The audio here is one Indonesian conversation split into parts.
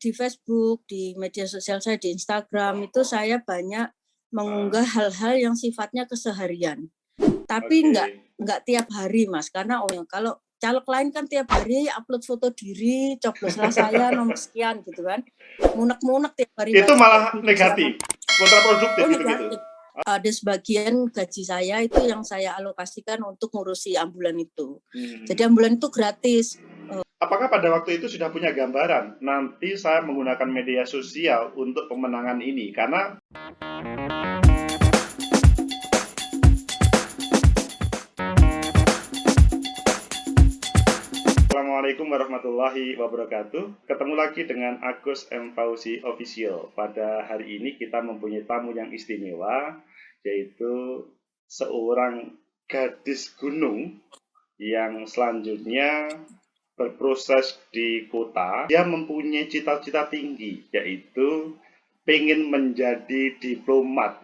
di Facebook, di media sosial saya, di Instagram, itu saya banyak mengunggah hal-hal yang sifatnya keseharian. Tapi nggak tiap hari, Mas, karena kalau caleg lain kan tiap hari upload foto diri, cobloslah saya nomor sekian gitu kan. Munek-munek tiap hari. Itu malah negatif, kontraproduktif gitu. Negatif. Ada sebagian gaji saya itu yang saya alokasikan untuk ngurusi ambulan itu. Jadi ambulan itu gratis. Apakah pada waktu itu sudah punya gambaran nanti saya menggunakan media sosial untuk pemenangan ini? Karena Assalamualaikum warahmatullahi wabarakatuh. Ketemu lagi dengan Agus M. Fauzi Official. Pada hari ini kita mempunyai tamu yang istimewa, yaitu seorang gadis gunung yang selanjutnya berproses di kota. Dia mempunyai cita-cita tinggi, yaitu pengen menjadi diplomat.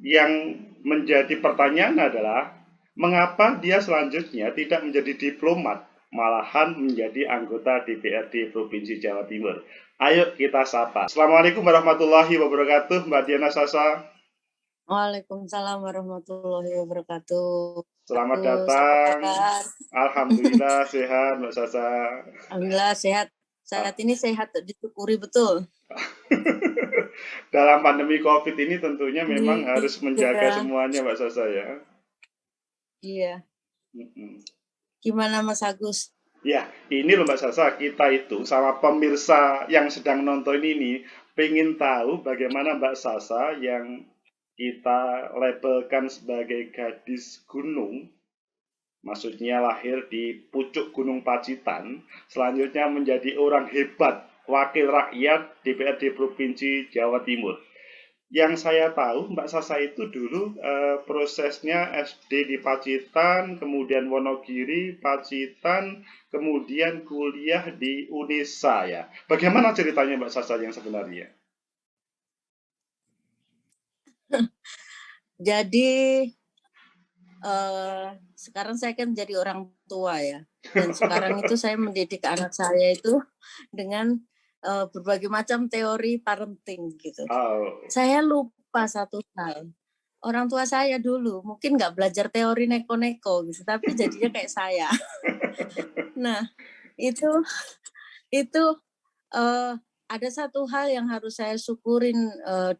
Yang menjadi pertanyaan adalah, mengapa dia selanjutnya tidak menjadi diplomat, malahan menjadi anggota DPRD Provinsi Jawa Timur? Ayo kita sapa. Assalamualaikum warahmatullahi wabarakatuh, Mbak Diana Sasa. Waalaikumsalam warahmatullahi wabarakatuh. Selamat datang. Alhamdulillah sehat, Mbak Sasa. Alhamdulillah sehat. Saat ini sehat, disyukuri betul. Dalam pandemi COVID ini tentunya memang harus menjaga semuanya, Mbak Sasa ya. Iya. Gimana Mas Agus? Ya, ini loh Mbak Sasa, kita itu sama pemirsa yang sedang nonton ini pengen tahu bagaimana Mbak Sasa yang kita labelkan sebagai gadis gunung, maksudnya lahir di pucuk Gunung Pacitan, selanjutnya menjadi orang hebat, wakil rakyat DPRD Provinsi Jawa Timur. Yang saya tahu Mbak Sasa itu dulu prosesnya SD di Pacitan, kemudian Wonogiri, Pacitan, kemudian kuliah di UNESA ya. Bagaimana ceritanya Mbak Sasa yang sebenarnya? Jadi sekarang saya kan jadi orang tua ya, dan sekarang itu saya mendidik anak saya itu dengan berbagai macam teori parenting gitu. Saya lupa satu hal, orang tua saya dulu mungkin nggak belajar teori neko-neko gitu, tapi jadinya kayak saya. Nah itu ada satu hal yang harus saya syukurin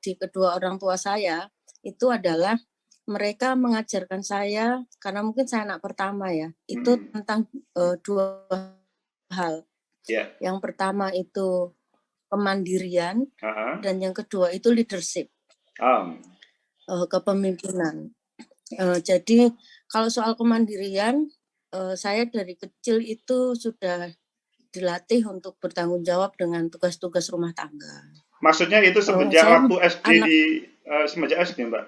di kedua orang tua saya, itu adalah mereka mengajarkan saya, karena mungkin saya anak pertama ya, itu tentang dua hal. Yang pertama itu kemandirian, dan yang kedua itu leadership, kepemimpinan. Jadi kalau soal kemandirian, saya dari kecil itu sudah dilatih untuk bertanggung jawab dengan tugas-tugas rumah tangga. Maksudnya itu semenjak waktu SD semenjak SD Mbak?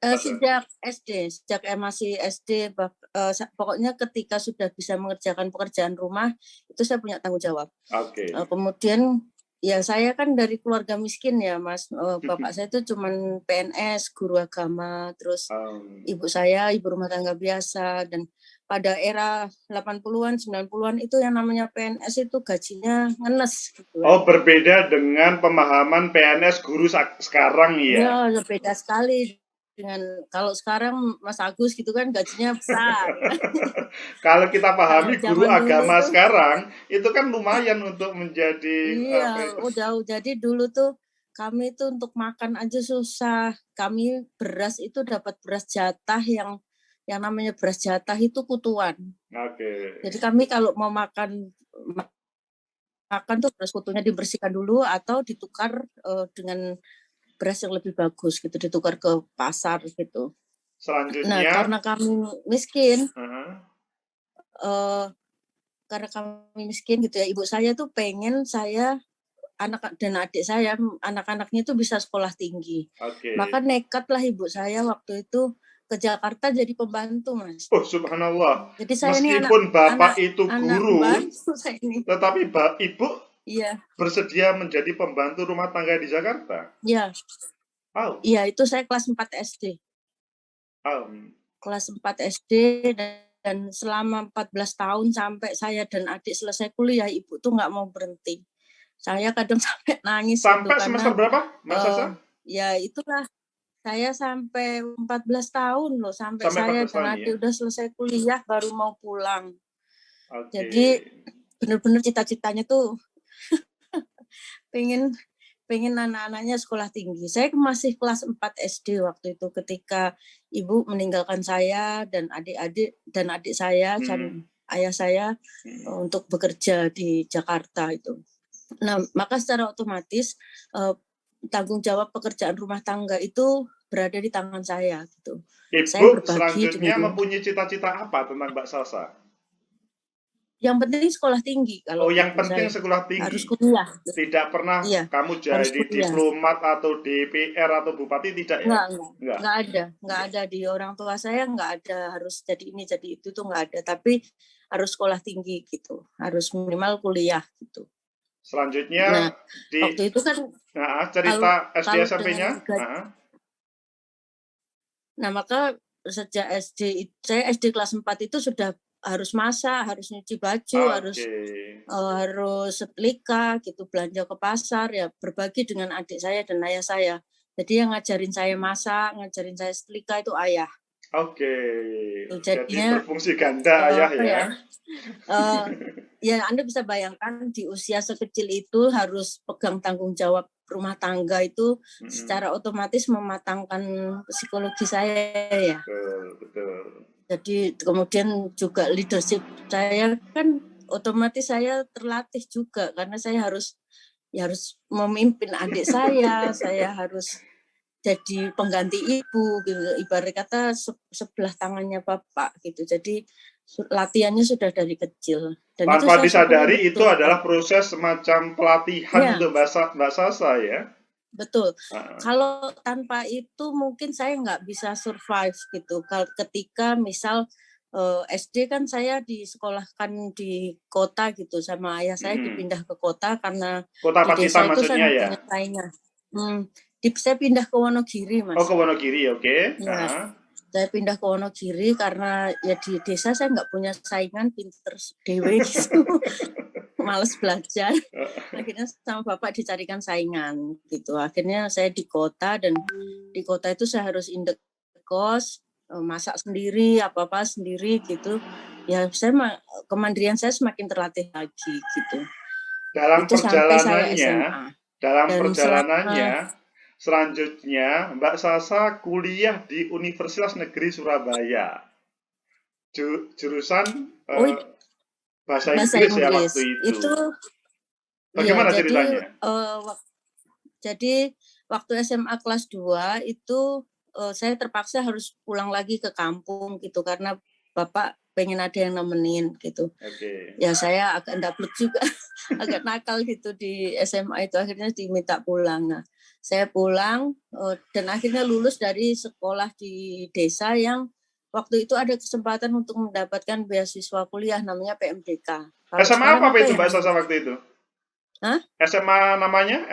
Sejak SD, sejak masih SD, pokoknya ketika sudah bisa mengerjakan pekerjaan rumah, itu saya punya tanggung jawab. Kemudian ya saya kan dari keluarga miskin ya Mas, bapak saya itu cuman PNS, guru agama, terus ibu saya ibu rumah tangga biasa, dan pada era 80-an, 90-an itu yang namanya PNS itu gajinya ngenes gitu. Oh, berbeda dengan pemahaman PNS guru sekarang ya? Ya, beda sekali dengan kalau sekarang Mas Agus gitu kan gajinya besar. Kalau kita pahami guru agama sekarang itu kan lumayan untuk menjadi. Iya, jadi dulu tuh kami tuh untuk makan aja susah. Kami beras itu dapat beras jatah yang namanya beras jatah itu kutuan. Jadi kami kalau mau makan tuh beras kutunya dibersihkan dulu atau ditukar dengan beras yang lebih bagus gitu, ditukar ke pasar gitu. Selanjutnya, nah karena kami miskin, karena kami miskin gitu ya, ibu saya tuh pengen saya anak dan adik saya, anak-anaknya itu bisa sekolah tinggi. Maka nekatlah ibu saya waktu itu ke Jakarta jadi pembantu, Mas. Oh, subhanallah. Jadi saya meskipun bapak itu guru, tetapi ibu bersedia menjadi pembantu rumah tangga di Jakarta. Iya. Iya, itu saya kelas 4 SD. Kelas 4 SD dan selama 14 tahun sampai saya dan adik selesai kuliah, ibu tuh nggak mau berhenti. Saya kadang sampai nangis gitu Sampai semester karena berapa, Mbak Sasa? ya itulah, saya sampai 14 tahun loh, sampai Sampai saya 14 dan tahun ya? adik udah selesai kuliah baru mau pulang. Oke. Jadi benar-benar cita-citanya tuh pengen anak-anaknya sekolah tinggi. Saya masih kelas 4 SD waktu itu ketika ibu meninggalkan saya dan adik-adik dan adik saya dan ayah saya untuk bekerja di Jakarta itu. Nah, maka secara otomatis tanggung jawab pekerjaan rumah tangga itu berada di tangan saya gitu. Saya Ibu berbagi selanjutnya dengan mempunyai cita-cita apa tentang Mbak Sasa? yang penting sekolah tinggi Oh, kalau yang ibu penting saya. sekolah Harus tinggi. kuliah. Tidak pernah Iya, kamu harus jadi kuliah. diplomat atau DPR atau bupati, tidak ya? Enggak ada di orang tua saya, enggak ada harus jadi ini jadi itu tuh enggak ada, tapi harus sekolah tinggi gitu, harus minimal kuliah gitu. Selanjutnya Nah, waktu itu kan cerita SD kalau SMP-nya. Nah, maka sejak SD, saya SD kelas 4 itu sudah harus masak, harus nyuci baju, harus setrika gitu, belanja ke pasar, ya berbagi dengan adik saya dan ayah saya. Jadi yang ngajarin saya masak, ngajarin saya setrika itu ayah. Oke. Jadinya, jadi berfungsi ganda ayah ya. Ya Anda bisa bayangkan di usia sekecil itu harus pegang tanggung jawab rumah tangga itu secara otomatis mematangkan psikologi saya ya. Betul. Jadi kemudian juga leadership saya kan otomatis saya terlatih juga karena saya harus memimpin adik saya harus jadi pengganti ibu gitu, ibarat kata sebelah tangannya bapak gitu. Jadi latihannya sudah dari kecil. Dan tanpa itu disadari itu adalah proses semacam pelatihan untuk Mbak Sasa ya. Betul. Kalau tanpa itu mungkin saya nggak bisa survive gitu. Ketika misal SD kan saya disekolahkan di kota gitu sama ayah saya dipindah ke kota karena kota di desa itu maksudnya sangat ya? banyak saingan. Saya pindah ke Wonogiri, Mas. Oh, ke Wonogiri, oke. Ya, saya pindah ke Wonogiri karena ya di desa saya nggak punya saingan, pinter dewe gitu. Males belajar. Akhirnya sama bapak dicarikan saingan gitu. Akhirnya saya di kota dan di kota itu saya harus indekos, masak sendiri, apa-apa sendiri gitu. Ya saya kemandirian saya semakin terlatih lagi gitu. Dalam itu perjalanannya, selanjutnya Mbak Sasa kuliah di Universitas Negeri Surabaya. Jurusan bahasa Inggris ya waktu itu. Bagaimana ceritanya? Jadi waktu SMA kelas 2 itu saya terpaksa harus pulang lagi ke kampung gitu karena bapak pengen ada yang nemenin gitu. Ya saya agak ndablek juga, agak nakal gitu di SMA itu, akhirnya diminta pulang. Nah, saya pulang dan akhirnya lulus dari sekolah di desa yang waktu itu ada kesempatan untuk mendapatkan beasiswa kuliah namanya PMDK. SMA apa itu Mbak Sasa waktu itu? SMA namanya?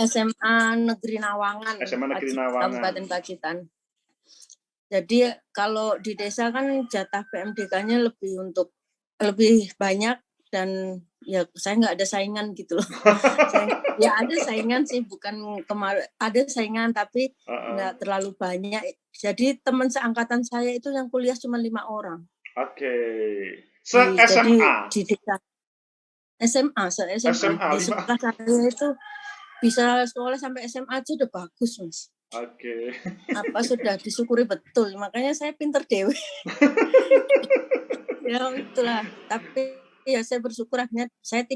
SMA Negeri Nawangan. SMA Negeri Nawangan. Kabupaten Pacitan. Jadi kalau di desa kan jatah PMDK-nya lebih banyak dan ya saya nggak ada saingan gitu loh. Ya ada saingan sih, bukan kemarin ada saingan tapi nggak terlalu banyak. Jadi teman seangkatan saya itu yang kuliah cuma 5 orang. Oke. Jadi di desa SMA. Di sekolah saya itu bisa sekolah sampai SMA aja udah bagus, Mas. Oke. Apa sudah disyukuri betul, makanya saya pinter dewe. Ya itulah, tapi ya saya bersyukur akhirnya saya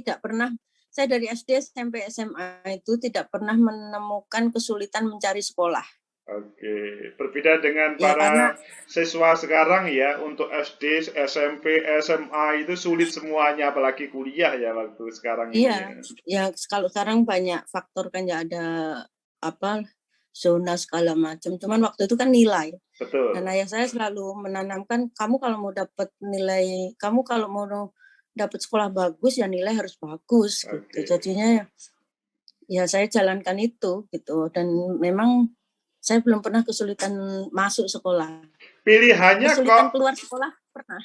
dari SD sampai SMA itu tidak pernah menemukan kesulitan mencari sekolah. Oke, berbeda dengan para siswa sekarang ya, untuk SD, SMP, SMA itu sulit semuanya, apalagi kuliah ya waktu sekarang ini. Iya, ya kalau sekarang banyak faktor kan ya, ada zona segala macam. Cuman waktu itu kan nilai. Betul. Dan ayah saya selalu menanamkan, kamu kalau mau dapat sekolah bagus ya nilai harus bagus gitu. Jadinya ya saya jalankan itu gitu, dan memang saya belum pernah kesulitan masuk sekolah. Pilihannya kesulitan keluar sekolah pernah.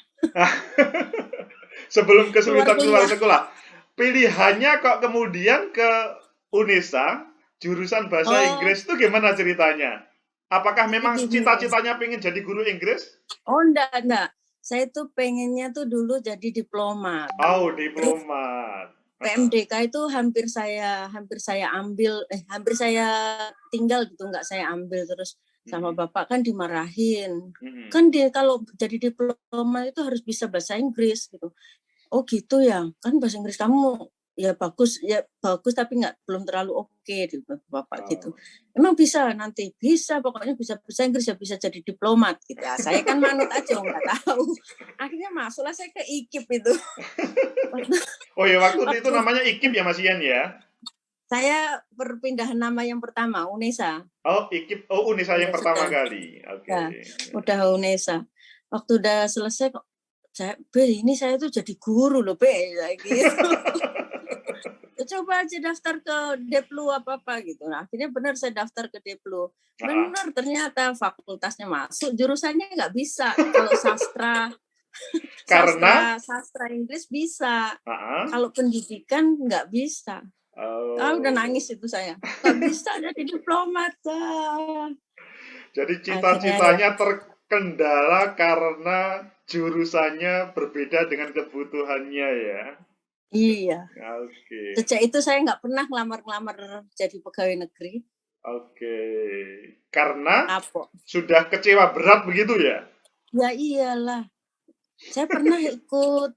Sebelum kesulitan keluar sekolah, pilihannya kok kemudian ke UNESA, jurusan bahasa Oh, Inggris itu gimana ceritanya? Apakah jadi memang gini, Mas. cita-citanya pengen jadi guru Inggris? Oh, enggak. Saya tuh pengennya tuh dulu jadi diplomat. Oh, Terus diplomat. PMDK itu hampir saya tinggal gitu, nggak saya ambil. Terus sama bapak kan dimarahin. Kan dia kalau jadi diplomat itu harus bisa bahasa Inggris gitu. Oh gitu ya, kan bahasa Inggris kamu ya bagus tapi belum terlalu oke gitu bapak gitu. Emang bisa nanti bisa pokoknya bisa bahasa Inggris ya bisa jadi diplomat gitu. Ya, saya kan manut aja nggak tahu. Akhirnya masuklah saya ke IKIP itu. Oh ya, waktu itu Waktu namanya IKIP ya Mas Ian ya? saya perpindahan nama yang pertama UNESA. Oh, IKIP. Oh, UNESA yang Iya pertama sudah. kali. Oke. Ya, udah UNESA. Waktu udah selesai kok ini saya tuh jadi guru loh, gitu. Coba aja daftar ke Deplu apa gitu. Nah, akhirnya benar saya daftar ke Deplu. Benar ternyata fakultasnya masuk, jurusannya nggak bisa. Kalau Karena sastra Inggris bisa. Kalau pendidikan nggak bisa. Udah nangis itu saya. Nggak bisa jadi diplomat. Jadi Akhirnya ya. cita-citanya terkendala karena jurusannya berbeda dengan kebutuhannya ya. Iya. Oke. Sejak itu saya nggak pernah ngelamar-ngelamar jadi pegawai negeri. Oke. Karena Kapok. sudah kecewa berat begitu ya? Ya iyalah. Saya pernah ikut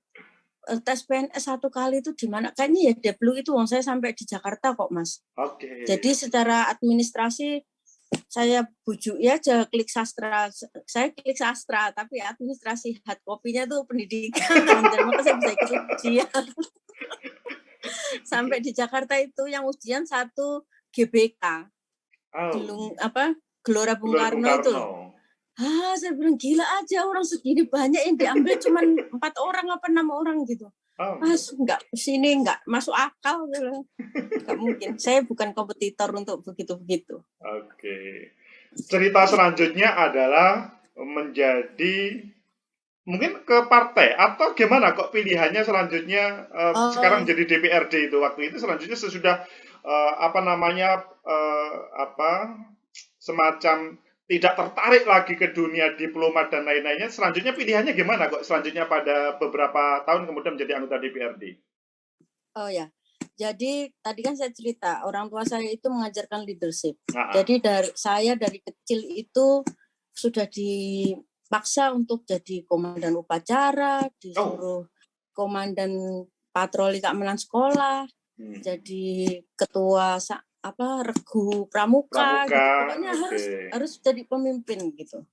tes PNS 1 kali itu di mana? Kayaknya ya Deplu itu saya sampai di Jakarta kok, Mas. Oke. Jadi secara administrasi saya bujuk ya aja klik sastra. Saya klik sastra, tapi administrasi hard copy-nya tuh pendidikan. Dan maka saya bisa ikut ujian. Sampai di Jakarta itu yang ujian 1 GBK. Gelora Bung Karno itu loh. Saya bilang gila aja orang segini banyak yang diambil cuma 4 orang apa 6 orang gitu. Nggak sini nggak masuk akal gitu. Nggak mungkin. Saya bukan kompetitor untuk begitu-begitu. Oke. Cerita selanjutnya adalah menjadi mungkin ke partai atau gimana kok pilihannya selanjutnya sekarang jadi DPRD itu waktu itu selanjutnya sesudah semacam tidak tertarik lagi ke dunia diplomat dan lain-lainnya selanjutnya pilihannya gimana kok selanjutnya pada beberapa tahun kemudian menjadi anggota DPRD? Oh ya, jadi tadi kan saya cerita orang tua saya itu mengajarkan leadership. Jadi saya dari kecil itu sudah dipaksa untuk jadi komandan upacara, disuruh komandan patroli keamanan sekolah, jadi ketua regu pramuka gitu. Pokoknya harus jadi pemimpin gitu.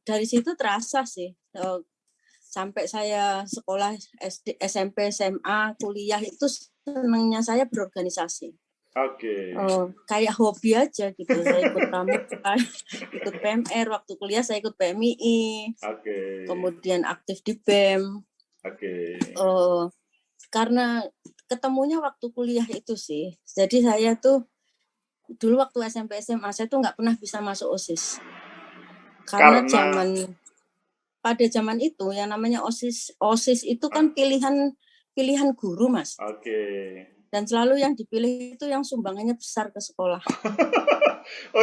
Dari situ terasa sih. Sampai saya sekolah SD, SMP, SMA, kuliah itu senangnya saya berorganisasi. Kayak hobi aja gitu. Saya ikut pramuka, ikut PMR. Waktu kuliah saya ikut PMII. Kemudian aktif di BEM. Karena ketemunya waktu kuliah itu sih. Jadi saya tuh dulu waktu SMP SMA saya tuh nggak pernah bisa masuk OSIS. Karena pada zaman itu yang namanya OSIS itu kan pilihan guru, Mas. Dan selalu yang dipilih itu yang sumbangannya besar ke sekolah.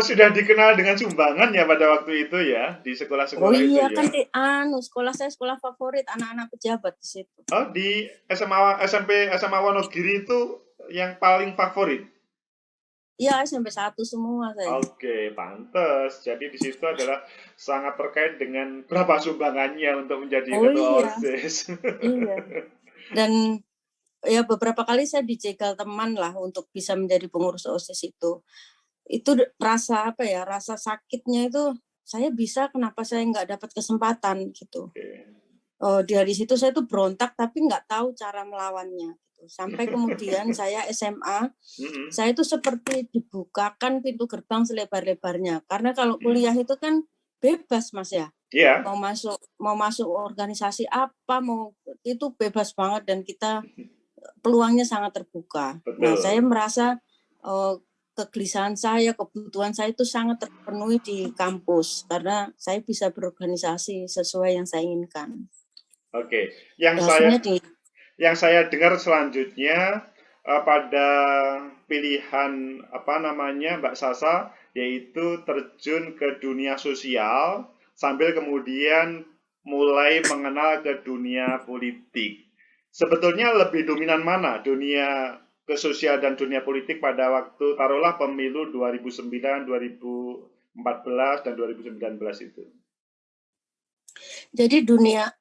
Sudah dikenal dengan sumbangan ya pada waktu itu ya di sekolah-sekolah itu ya. Kan sekolah saya sekolah favorit anak-anak pejabat di situ. Di SMP SMA Wonogiri itu yang paling favorit. Iya, SMP 1 semua saya. Pantes. Jadi di situ adalah sangat terkait dengan berapa sumbangannya untuk menjadi ketua OSIS. Iya. Dan ya beberapa kali saya dijegal teman lah untuk bisa menjadi pengurus OSIS itu. Itu rasa rasa sakitnya itu saya bisa kenapa saya nggak dapat kesempatan gitu. Dari situ saya tuh berontak tapi nggak tahu cara melawannya. Sampai kemudian saya SMA, saya itu seperti dibukakan pintu gerbang selebar-lebarnya. Karena kalau kuliah itu kan bebas, Mas ya. Mau masuk organisasi apa, itu bebas banget dan kita peluangnya sangat terbuka. Nah, saya merasa kegelisahan saya, kebutuhan saya itu sangat terpenuhi di kampus karena saya bisa berorganisasi sesuai yang saya inginkan. Yang saya yang saya dengar selanjutnya pada pilihan apa namanya Mbak Sasa, yaitu terjun ke dunia sosial sambil kemudian mulai mengenal ke dunia politik. Sebetulnya lebih dominan mana dunia ke sosial dan dunia politik pada waktu taruhlah pemilu 2009, 2014 dan 2019 itu? Jadi dunia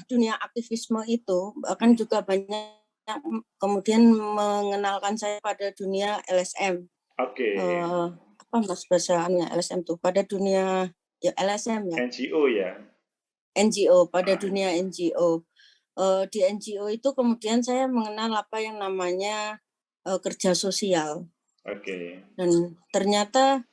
dunia aktivisme itu bahkan juga banyak kemudian mengenalkan saya pada dunia LSM. Oke. Apa mas bahasannya LSM tuh? Pada dunia ya LSM ya. NGO ya. NGO, pada dunia NGO. Di NGO itu kemudian saya mengenal apa yang namanya kerja sosial. Oke. Dan ternyata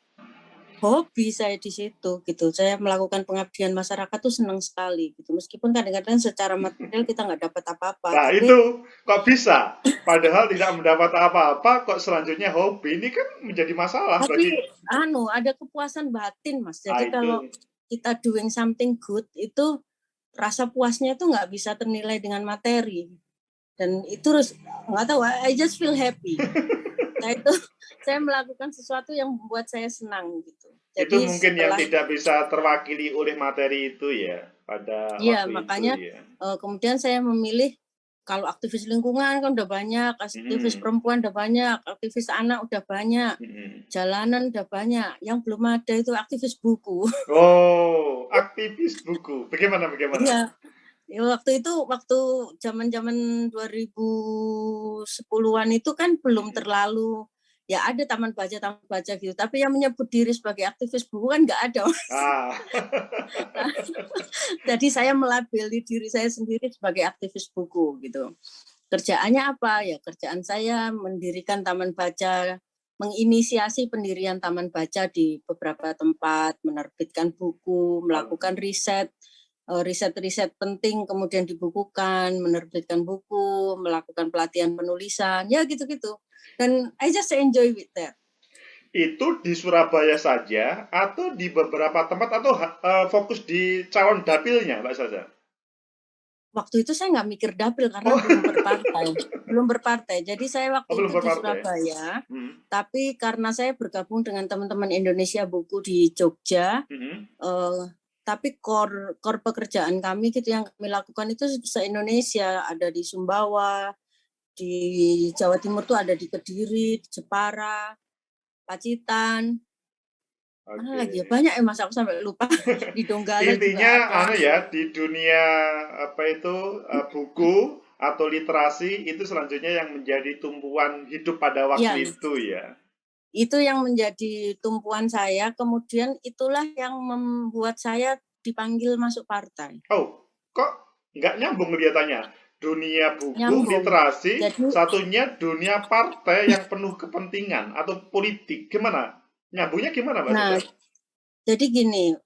hobi saya di situ gitu. Saya melakukan pengabdian masyarakat tuh senang sekali gitu. Meskipun kadang-kadang secara material kita nggak dapat apa-apa. Nah tapi itu kok bisa? Padahal tidak mendapat apa-apa, kok selanjutnya hobi? Ini kan menjadi masalah tapi bagi. ada kepuasan batin mas. Jadi Itu. kalau kita doing something good itu rasa puasnya itu nggak bisa ternilai dengan materi. Dan itu nggak tahu, I just feel happy. Saya melakukan sesuatu yang membuat saya senang gitu. Jadi itu mungkin yang tidak bisa terwakili oleh materi itu ya pada waktu makanya, itu ya. Kemudian saya memilih kalau aktivis lingkungan kan udah banyak, aktivis perempuan udah banyak, aktivis anak udah banyak, jalanan udah banyak. Yang belum ada itu aktivis buku. Oh, aktivis buku. Bagaimana? Iya. Ya, waktu zaman-zaman 2010-an itu kan belum terlalu ya ada taman baca gitu, tapi yang menyebut diri sebagai aktivis buku kan nggak ada. Jadi saya melabeli diri saya sendiri sebagai aktivis buku gitu. Kerjaannya apa? Ya kerjaan saya mendirikan taman baca, menginisiasi pendirian taman baca di beberapa tempat, menerbitkan buku, melakukan riset penting kemudian dibukukan, menerbitkan buku, melakukan pelatihan penulisan, ya gitu-gitu. Dan I just enjoy with that. Itu di Surabaya saja atau di beberapa tempat atau fokus di calon dapilnya Mbak Sasa? Waktu itu saya nggak mikir dapil karena belum berpartai. Jadi saya waktu itu di Surabaya, tapi karena saya bergabung dengan teman-teman Indonesia Buku di Jogja, tapi core pekerjaan kami gitu yang kami lakukan itu se-Indonesia, ada di Sumbawa, di Jawa Timur tuh ada di Kediri, di Jepara, Pacitan. Mana lagi ya? Banyak ya mas, aku sampai lupa. Di Donggala intinya juga ada. Ya di dunia apa itu buku atau literasi itu selanjutnya yang menjadi tumpuan hidup pada waktu itu ya. Itu yang menjadi tumpuan saya, kemudian itulah yang membuat saya dipanggil masuk partai. Oh, kok nggak nyambung kelihatannya? Dunia buku, literasi, satunya dunia partai yang penuh kepentingan atau politik. Gimana? Nyambungnya gimana, Mbak Sasa? Jadi gini,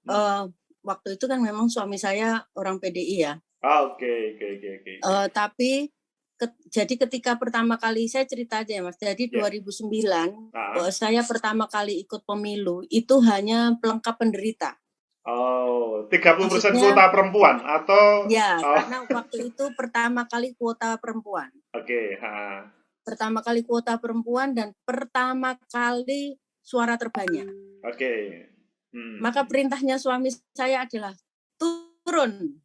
waktu itu kan memang suami saya orang PDI ya. Oke. Tapi jadi ketika pertama kali saya cerita aja ya Mas. Jadi 2009 saya pertama kali ikut pemilu itu hanya pelengkap penderita. Oh, 30% kuota perempuan atau? Ya, karena waktu itu pertama kali kuota perempuan. Oke. Pertama kali kuota perempuan dan pertama kali suara terbanyak. Oke. Maka perintahnya suami saya adalah turun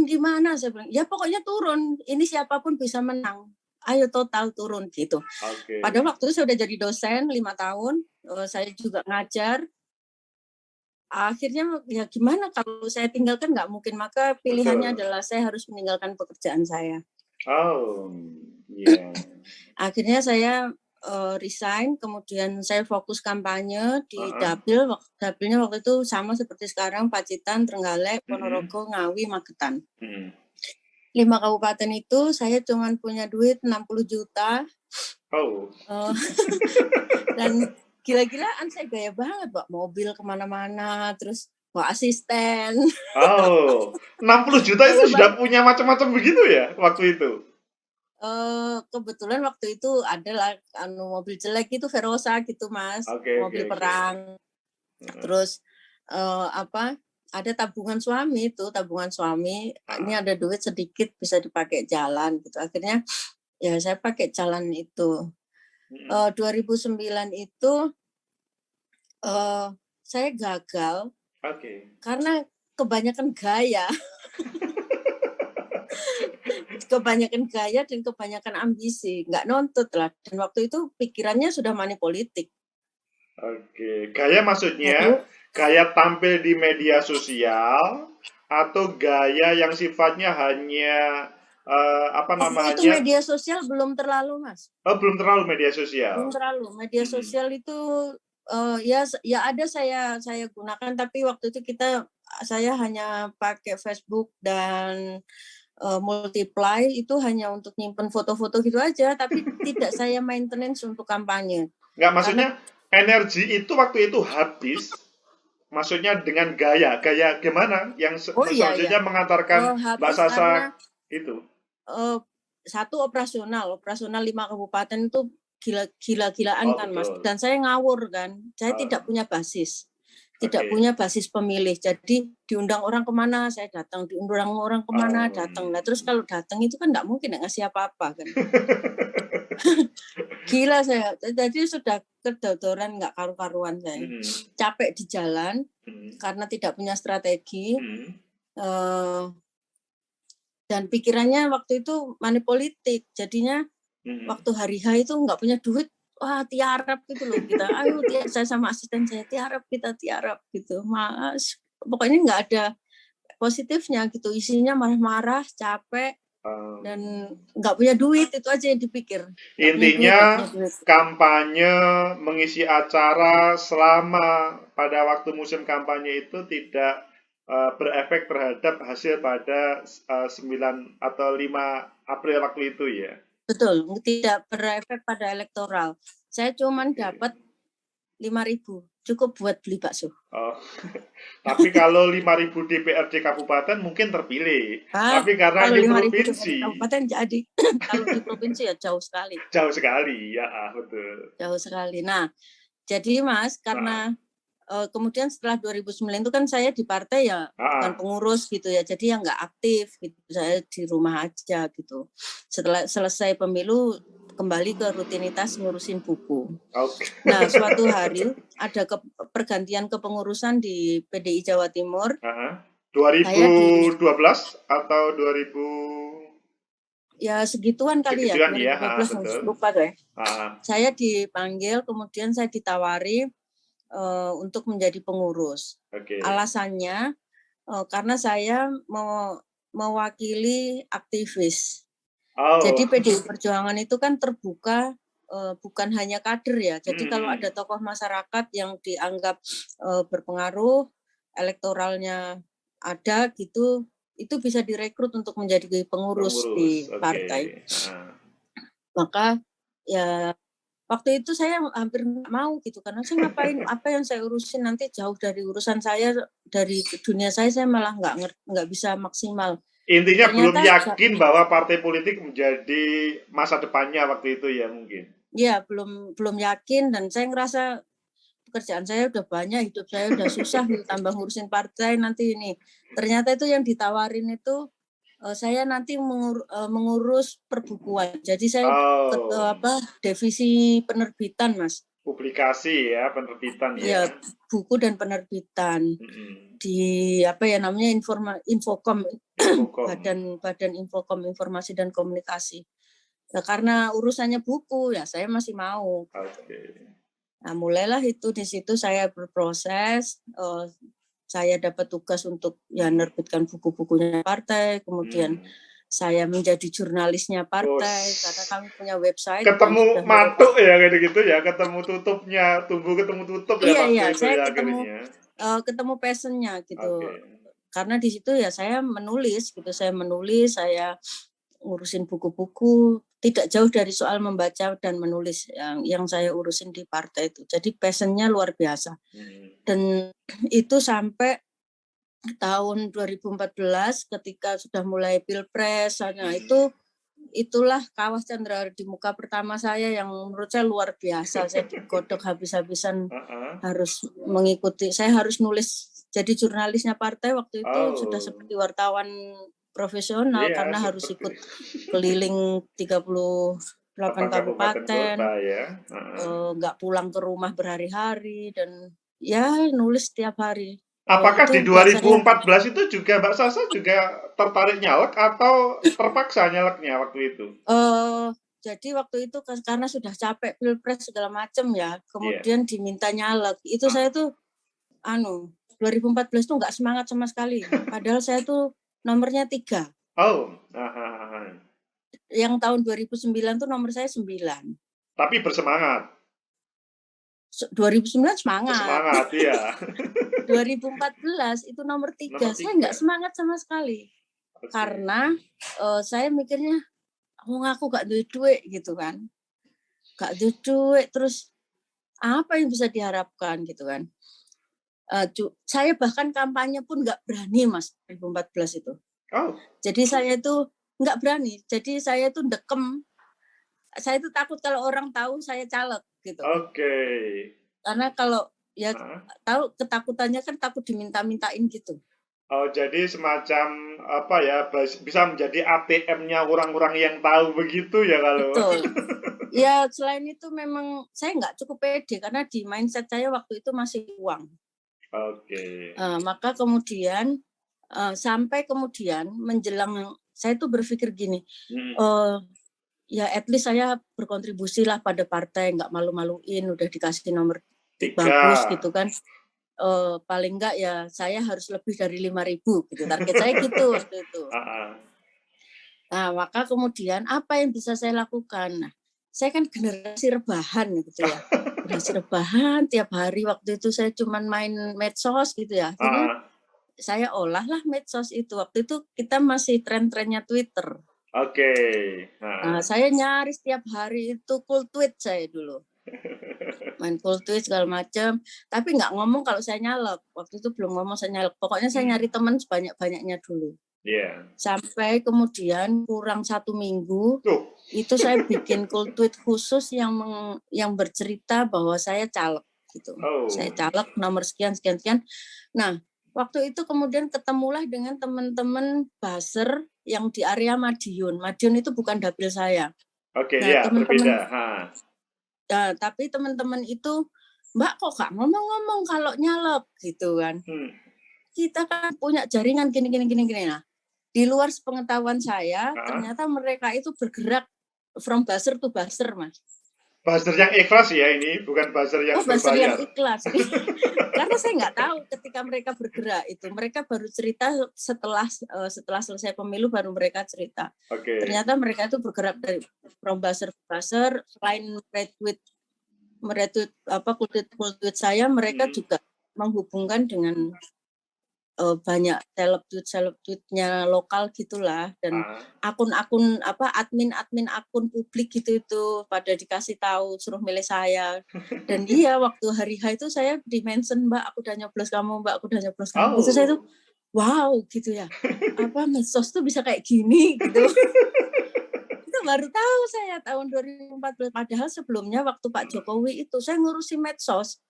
gimana, saya bilang ya pokoknya turun, ini siapapun bisa menang, ayo total turun gitu. Padahal waktu itu saya udah jadi dosen 5 tahun, saya juga ngajar. Akhirnya ya gimana kalau saya tinggalkan nggak mungkin, maka pilihannya adalah saya harus meninggalkan pekerjaan saya. Akhirnya saya resign, kemudian saya fokus kampanye di dapil. Dapilnya waktu itu sama seperti sekarang, Pacitan, Trenggalek, Ponorogo, Ngawi, Magetan. 5 kabupaten itu saya cuma punya duit 60 juta. Dan gila-gilaan saya gaya banget bawa mobil kemana-mana, terus bawa asisten. 60 juta itu sudah punya macam-macam begitu ya waktu itu? Kebetulan waktu itu adalah mobil jelek itu Verosa gitu mas, mobil perang. Terus ada tabungan suami itu, tabungan suami. Ini ada duit sedikit bisa dipakai jalan gitu. Akhirnya ya saya pakai jalan itu. 2009 itu saya gagal karena kebanyakan gaya. Kebanyakan gaya dan kebanyakan ambisi, nggak nuntut lah. Dan waktu itu pikirannya sudah money politik. Oke, gaya maksudnya gaya tampil di media sosial atau gaya yang sifatnya hanya apa namanya? Itu media sosial belum terlalu, Mas. Oh, belum terlalu media sosial. Belum terlalu. Media sosial itu ya ada saya gunakan, tapi waktu itu saya hanya pakai Facebook dan Multiply itu hanya untuk nyimpen foto-foto gitu aja, tapi tidak saya maintenance untuk kampanye. Nggak, maksudnya energi itu waktu itu habis, maksudnya dengan gaya gimana yang selanjutnya mengantarkan Mbak Sasa itu? Satu operasional 5 kabupaten itu gila-gilaan kan, Mas. Dan saya ngawur kan, saya tidak punya basis. Tidak punya basis pemilih, jadi diundang orang kemana saya datang, diundang orang kemana datang. Nah terus kalau datang itu kan nggak mungkin ngasih apa-apa kan. Gila saya, jadi sudah kedodoran nggak karu-karuan saya. Capek di jalan karena tidak punya strategi. Dan pikirannya waktu itu money politik, jadinya waktu hari H itu nggak punya duit. Wah, tiarap gitu loh kita. Ayo saya sama asisten saya tiarap gitu. Mas, pokoknya nggak ada positifnya gitu. Isinya marah-marah, capek, dan nggak punya duit, itu aja yang dipikir. Intinya kampanye, mengisi acara selama pada waktu musim kampanye itu tidak berefek terhadap hasil pada 9 atau 5 April waktu itu ya. Betul, tidak berefek pada elektoral. Saya cuma dapat 5.000, cukup buat beli bakso. Oh. Tapi kalau 5.000 DPRD kabupaten mungkin terpilih. Tapi karena di provinsi kabupaten jadi. Kalau di provinsi ya jauh sekali. Jauh sekali, ya betul. Jauh sekali. Nah, jadi Mas, karena kemudian setelah 2009 itu kan saya di partai ya bukan pengurus gitu ya, jadi ya nggak aktif gitu, saya di rumah aja gitu. Setelah selesai pemilu kembali ke rutinitas ngurusin buku. Nah suatu hari ada pergantian kepengurusan di PDI Jawa Timur. 2012 atau 2000? Ya segituan kali ya, 2012 lupa deh. Saya dipanggil, kemudian saya ditawari untuk menjadi pengurus. Alasannya karena saya mewakili aktivis. Jadi PDI Perjuangan itu kan terbuka, bukan hanya kader ya. Jadi kalau ada tokoh masyarakat yang dianggap berpengaruh, elektoralnya ada gitu, itu bisa direkrut untuk menjadi pengurus di partai. Maka ya waktu itu saya hampir nggak mau gitu, karena saya ngapain, apa yang saya urusin nanti jauh dari urusan saya, dari dunia saya malah nggak bisa maksimal. Intinya ternyata, belum yakin bahwa partai politik menjadi masa depannya waktu itu ya mungkin. Ya belum yakin, dan saya ngerasa pekerjaan saya udah banyak, hidup saya udah susah, tambah ngurusin partai nanti ini. Ternyata itu yang ditawarin itu saya nanti mengurus perbukuan. Jadi saya divisi penerbitan, Mas. Publikasi ya, penerbitan ya. Iya, buku dan penerbitan. Di Infocom. Badan Infocom, Informasi dan Komunikasi. Nah, karena urusannya buku ya saya masih mau. Nah, mulailah itu, di situ saya berproses. Saya dapat tugas untuk nerbitkan buku-bukunya partai, kemudian saya menjadi jurnalisnya partai karena kami punya website. Ketemu matuk ya kayak gitu ya, ketemu tutupnya, ketemu tutup ya. Iya, saya ketemu passionnya gitu. Karena di situ ya saya menulis gitu, saya ngurusin buku-buku, tidak jauh dari soal membaca dan menulis yang saya urusin di partai itu. Jadi passionnya luar biasa. Dan itu sampai tahun 2014 ketika sudah mulai Pilpres, itulah Kawas Candrawasih di Muka pertama saya yang menurut saya luar biasa. Saya digodok habis-habisan, harus mengikuti, saya harus nulis jadi jurnalisnya partai waktu itu sudah Oh. seperti wartawan profesional Iya, karena harus seperti ikut keliling 38 kabupaten, kota ya. nggak pulang ke rumah berhari-hari dan ya nulis setiap hari. Apakah Itu di buat saya 2014 itu juga Mbak Sasa juga tertarik nyalek atau terpaksa nyaleknya waktu itu? jadi waktu itu karena sudah capek pilpres segala macam ya, Iya. kemudian diminta nyalek. Itu saya tuh 2014 tuh nggak semangat sama sekali. Padahal saya tuh nomornya 3. Oh. Yang tahun 2009 tuh nomor saya 9. Tapi bersemangat. 2009 semangat. Semangat, iya. 2014 itu nomor 3. Nomor Saya 3. nggak semangat sama sekali. Oke. Karena saya mikirnya, aku gak duit gitu kan. Gak duit, terus apa yang bisa diharapkan gitu kan. Saya bahkan kampanye pun nggak berani Mas 2014 itu. Oh. Jadi saya itu nggak berani. Jadi saya itu dekem. Saya itu takut kalau orang tahu saya caleg gitu. Oke. Karena kalau ya tahu ketakutannya kan takut diminta-mintain gitu. Oh, jadi semacam apa ya, bisa menjadi ATM-nya orang-orang yang tahu begitu ya kalau. Betul. Ya selain itu memang saya nggak cukup pede karena di mindset saya waktu itu masih uang. Oke. Maka kemudian sampai kemudian menjelang saya tuh berpikir gini, ya at least saya berkontribusi lah pada partai, nggak malu-maluin, udah dikasih nomor 3. Bagus gitu kan. Paling enggak ya saya harus lebih dari 5.000 gitu. Target saya gitu waktu itu. Nah, maka kemudian apa yang bisa saya lakukan? Nah, saya kan generasi rebahan gitu ya. Generasi rebahan tiap hari waktu itu saya cuman main medsos gitu ya. Akhirnya saya olahlah medsos itu. Waktu itu kita masih tren-trennya Twitter. Oke. Nah, saya nyari setiap hari itu cool tweet saya dulu. Main cool tweet segala macam. Tapi nggak ngomong kalau saya nyalek. Waktu itu belum ngomong saya nyalek. Pokoknya saya nyari teman sebanyak-banyaknya dulu. Yeah. Sampai kemudian kurang 1 minggu, itu saya bikin cool tweet khusus yang bercerita bahwa saya caleg gitu. Saya caleg nomor sekian. Nah, waktu itu kemudian ketemulah dengan teman-teman buzzer yang di area Madiun. Madiun itu bukan dapil saya. Oke, ya, berbeda. Nah, tapi teman-teman itu, Mbak kok gak ngomong-ngomong kalau nyalek gitu kan. Kita kan punya jaringan gini. Nah, di luar sepengetahuan saya, ternyata mereka itu bergerak from buzzer to buzzer, Mas. Buzzer yang ikhlas ya ini, bukan buzzer yang berbayar. Buzzer yang ikhlas. Karena saya nggak tahu ketika mereka bergerak itu. Mereka baru cerita setelah selesai pemilu baru mereka cerita. Ternyata mereka itu bergerak dari from buzzer to buzzer. Selain retweet cool tweet saya, mereka juga menghubungkan dengan banyak seleb-tweetnya lokal gitulah, dan akun-akun admin akun publik gitu itu pada dikasih tahu suruh milih saya. Dan iya waktu hari H itu saya di-mention, Mbak aku udah nyoblos kamu, Mbak aku udah nyoblos kamu. Itu saya tuh wow gitu ya. Medsos tuh bisa kayak gini gitu. Itu baru tahu saya tahun 2014. Padahal sebelumnya waktu Pak Jokowi itu saya ngurusi medsos.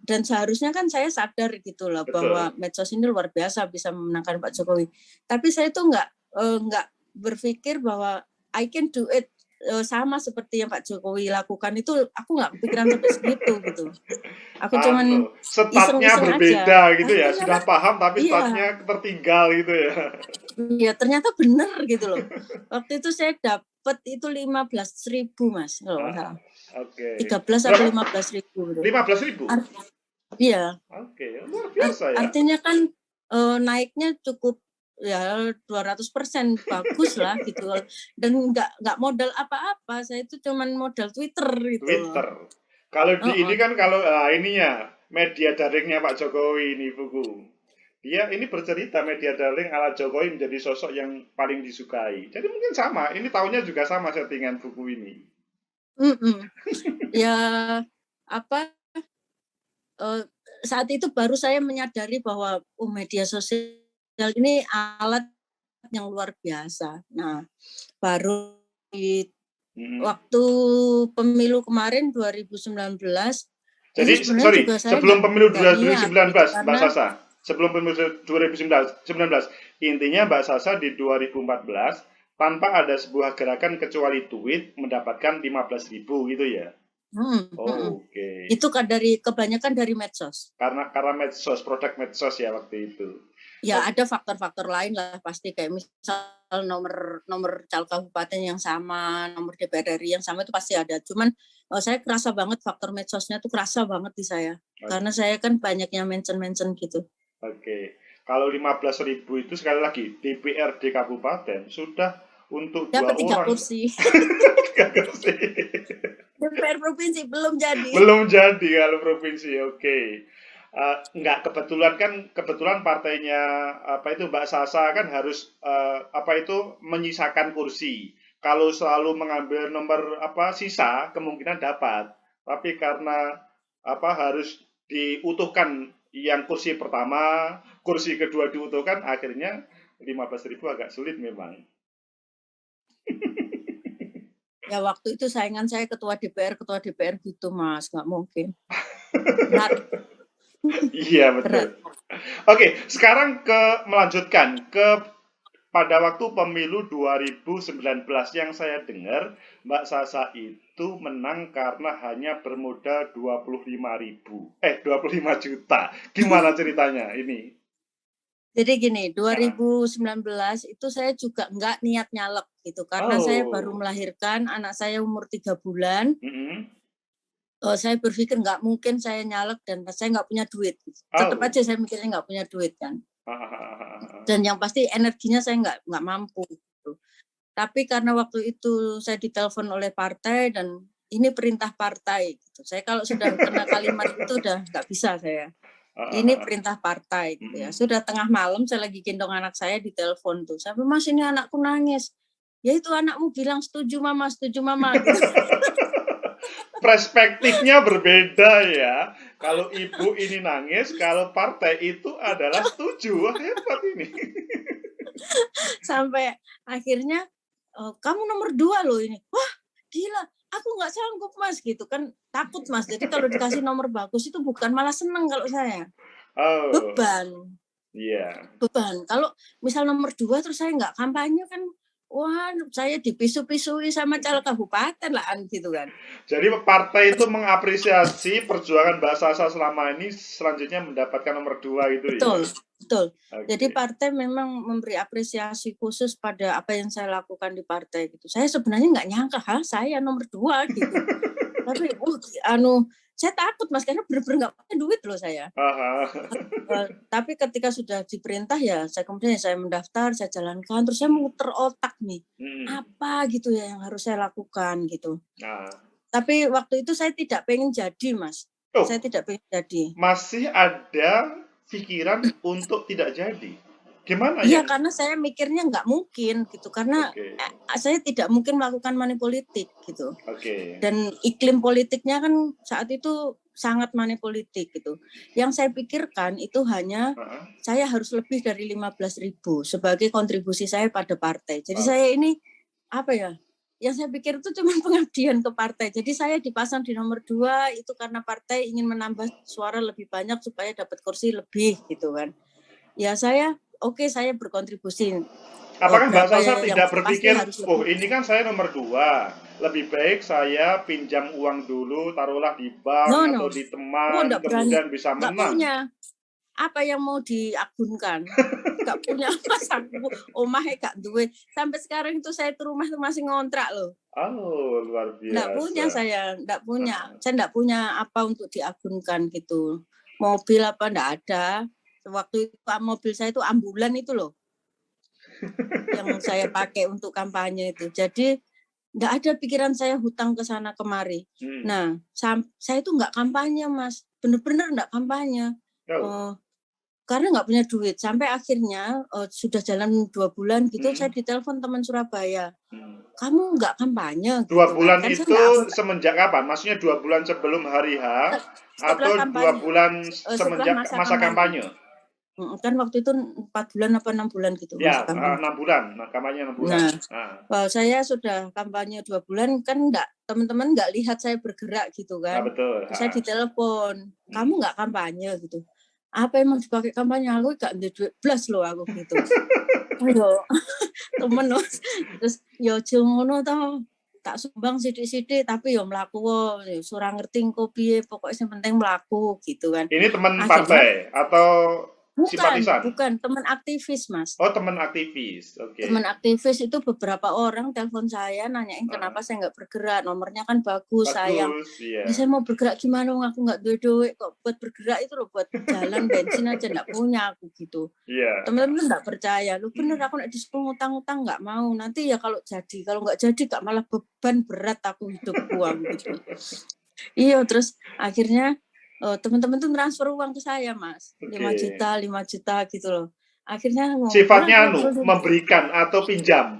Dan seharusnya kan saya sadar gitu loh bahwa medsos ini luar biasa bisa memenangkan Pak Jokowi. Tapi saya tuh nggak berpikir bahwa I can do it sama seperti yang Pak Jokowi lakukan. Itu aku nggak kepikiran sampai segitu gitu. Aku cuman statnya berbeda aja. Gitu ya. Sudah paham tapi statnya tertinggal gitu ya. Iya ternyata benar gitu loh. Waktu itu saya dapat itu 15.000 Mas kalau nggak salah. 13 atau 15.000 gitu. 15.000? Iya. Oke, luar biasa ya. Artinya kan naiknya cukup ya 200% bagus lah gitu. Dan nggak modal apa-apa. Saya itu cuman modal Twitter gitu. Twitter. Kalau di ini kan kalau ininya media daringnya Pak Jokowi ini buku. Dia ini bercerita media daring ala Jokowi menjadi sosok yang paling disukai. Jadi mungkin sama. Ini tahunnya juga sama settingan buku ini. Ya saat itu baru saya menyadari bahwa media sosial ini alat yang luar biasa. Nah, baru di waktu pemilu kemarin 2019 Jadi, Ini sebenarnya sorry, juga saya sebelum pemilu nggak niat gitu 2019, Mbak karena Sasa, sebelum pemilu 2019, intinya Mbak Sasa di 2014 tanpa ada sebuah gerakan kecuali tweet mendapatkan 15.000 gitu ya? Oke. Itu kan kebanyakan dari medsos. Karena medsos, produk medsos ya waktu itu. Ya ada faktor-faktor lain lah pasti, kayak misal nomor caleg kabupaten yang sama, nomor DPR RI yang sama itu pasti ada. Cuman saya kerasa banget faktor medsosnya tuh kerasa banget di saya. Karena saya kan banyaknya mention gitu. Oke. Kalau 15.000 itu sekali lagi DPRD kabupaten sudah untuk Dapat 2 orang. kursi. 3 kursi. DPR provinsi belum jadi. Belum jadi kalau provinsi. Oke. Enggak, kebetulan partainya Mbak Sasa kan harus menyisakan kursi. Kalau selalu mengambil nomor sisa kemungkinan dapat. Tapi karena harus diutuhkan yang kursi pertama, kursi kedua diutuhkan, akhirnya 15.000 agak sulit memang. Ya waktu itu saingan saya ketua DPR gitu Mas, nggak mungkin. Iya betul. Oke, sekarang melanjutkan pada waktu pemilu 2019 yang saya dengar Mbak Sasa itu menang karena hanya bermodal 25 juta. Gimana ceritanya ini? Jadi gini, 2019 itu saya juga nggak niat nyalek gitu, karena saya baru melahirkan, anak saya umur 3 bulan. Saya berpikir nggak mungkin saya nyalek dan saya nggak punya duit. Tetap aja saya mikirnya nggak punya duit kan. Dan yang pasti energinya saya nggak mampu. Gitu. Tapi karena waktu itu saya ditelepon oleh partai dan ini perintah partai. Gitu. Saya kalau sudah kena kalimat itu udah nggak bisa saya. Ini perintah partai gitu ya. Sudah tengah malam saya lagi gendong anak saya di telepon tuh. Sampai Mas ini anakku nangis. Ya itu anakmu bilang setuju mama gitu. Perspektifnya berbeda ya. Kalau ibu ini nangis, kalau partai itu adalah setuju. Wah, hebat ini. Sampai akhirnya kamu nomor 2 loh ini. Wah, gila. Aku nggak sanggup Mas gitu kan, takut Mas. Jadi kalau dikasih nomor bagus itu bukan malah seneng kalau saya. Beban. Iya. Beban. Kalau misal nomor 2 terus saya nggak kampanye kan, wah saya dipisu-pisui sama caleg kabupaten lah gitu kan. Jadi partai itu mengapresiasi perjuangan Mbak Sasa selama ini selanjutnya mendapatkan nomor 2 itu betul, ya? Betul. Okay. Jadi partai memang memberi apresiasi khusus pada apa yang saya lakukan di partai gitu. Saya sebenarnya nggak nyangka, saya nomor 2 gitu. Tapi saya takut Mas karena benar-benar nggak punya duit loh saya. Tapi ketika sudah diperintah ya saya kemudian saya mendaftar, saya jalankan, terus saya muter otak nih, apa gitu ya yang harus saya lakukan gitu. Tapi waktu itu saya tidak pengen jadi Mas. Saya tidak pengen jadi. Masih ada pikiran untuk tidak jadi? Gimana ya? Iya, karena saya mikirnya nggak mungkin gitu, karena saya tidak mungkin melakukan money politik gitu. Dan iklim politiknya kan saat itu sangat money politik gitu. Yang saya pikirkan itu hanya saya harus lebih dari 15.000 sebagai kontribusi saya pada partai. Jadi saya ini yang saya pikir itu cuma pengabdian ke partai. Jadi saya dipasang di nomor 2 itu karena partai ingin menambah suara lebih banyak supaya dapat kursi lebih gitu kan. Ya saya saya berkontribusi. Apakah Mbak Sasa tidak berpikir, ini kan saya nomor 2, lebih baik saya pinjam uang dulu, taruhlah di bank atau di teman, kemudian bisa menang? Nggak punya. Apa yang mau diagunkan? Nggak punya apa omahnya gak duwe. Sampai sekarang itu saya tuh rumah masih ngontrak loh. Luar biasa. Nggak punya saya, nggak punya. Saya nggak punya apa untuk diagunkan gitu. Mobil apa nggak ada. Waktu itu mobil saya itu ambulan itu loh. Yang saya pakai untuk kampanye itu. Jadi nggak ada pikiran saya hutang ke sana kemari. Nah, saya itu nggak kampanye Mas. Bener-bener nggak kampanye. Karena nggak punya duit. Sampai akhirnya sudah jalan 2 bulan gitu, saya ditelepon teman Surabaya. Kamu nggak kampanye? 2 bulan kan? Itu semenjak kapan? Maksudnya 2 bulan sebelum hari H atau 2 bulan semenjak masa kampanye? Kan waktu itu 4 bulan apa 6 bulan gitu. Ya, 6 bulan, kampanye 6 bulan. Nah, saya sudah kampanye 2 bulan, kan teman-teman nggak lihat saya bergerak gitu kan. Betul. Terus saya ditelepon, kamu nggak kampanye gitu. Apa emang dipakai kampanye? Aku gak duit blas loh aku gitu. Ayo, temen terus yo ngono toh, tak sumbang sidik-sidik tapi yo mlaku wae, ora ngerti engko piye, pokoknya yang penting mlaku gitu kan. Ini teman partai atau simpatisan? Bukan, teman aktivis, Mas. Oh, teman aktivis. Oke. Teman aktivis itu beberapa orang telepon saya nanyain kenapa saya nggak bergerak, nomornya kan bagus, sayang. Iya. Saya mau bergerak gimana, aku nggak duit kok buat bergerak itu loh, buat jalan bensin aja nggak punya aku gitu. Iya. Teman-teman nggak percaya, lu bener aku nggak disuruh ngutang-ngutang nggak mau, nanti ya kalau nggak jadi gak malah beban berat aku hidupku gitu. Iya, terus akhirnya teman-teman tuh transfer uang ke saya, Mas. 5 juta gitu loh. Akhirnya sifatnya memberikan atau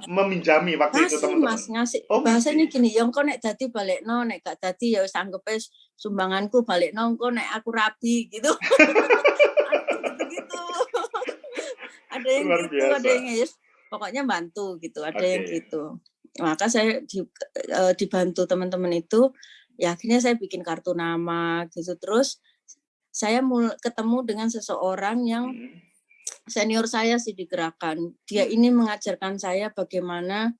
meminjami waktu itu teman-teman. Mas, ngasih. Bahasanya gini, yang kok nek dadi balekno, nek gak dadi ya wis anggepe sumbanganku balekno engko nek aku rabi gitu. Gitu. Ada yang gitu, ada yang pokoknya bantu gitu, ada yang gitu. Maka saya dibantu teman-teman itu, ya akhirnya saya bikin kartu nama gitu. Terus saya ketemu dengan seseorang yang senior saya sih di gerakan. Dia ini mengajarkan saya bagaimana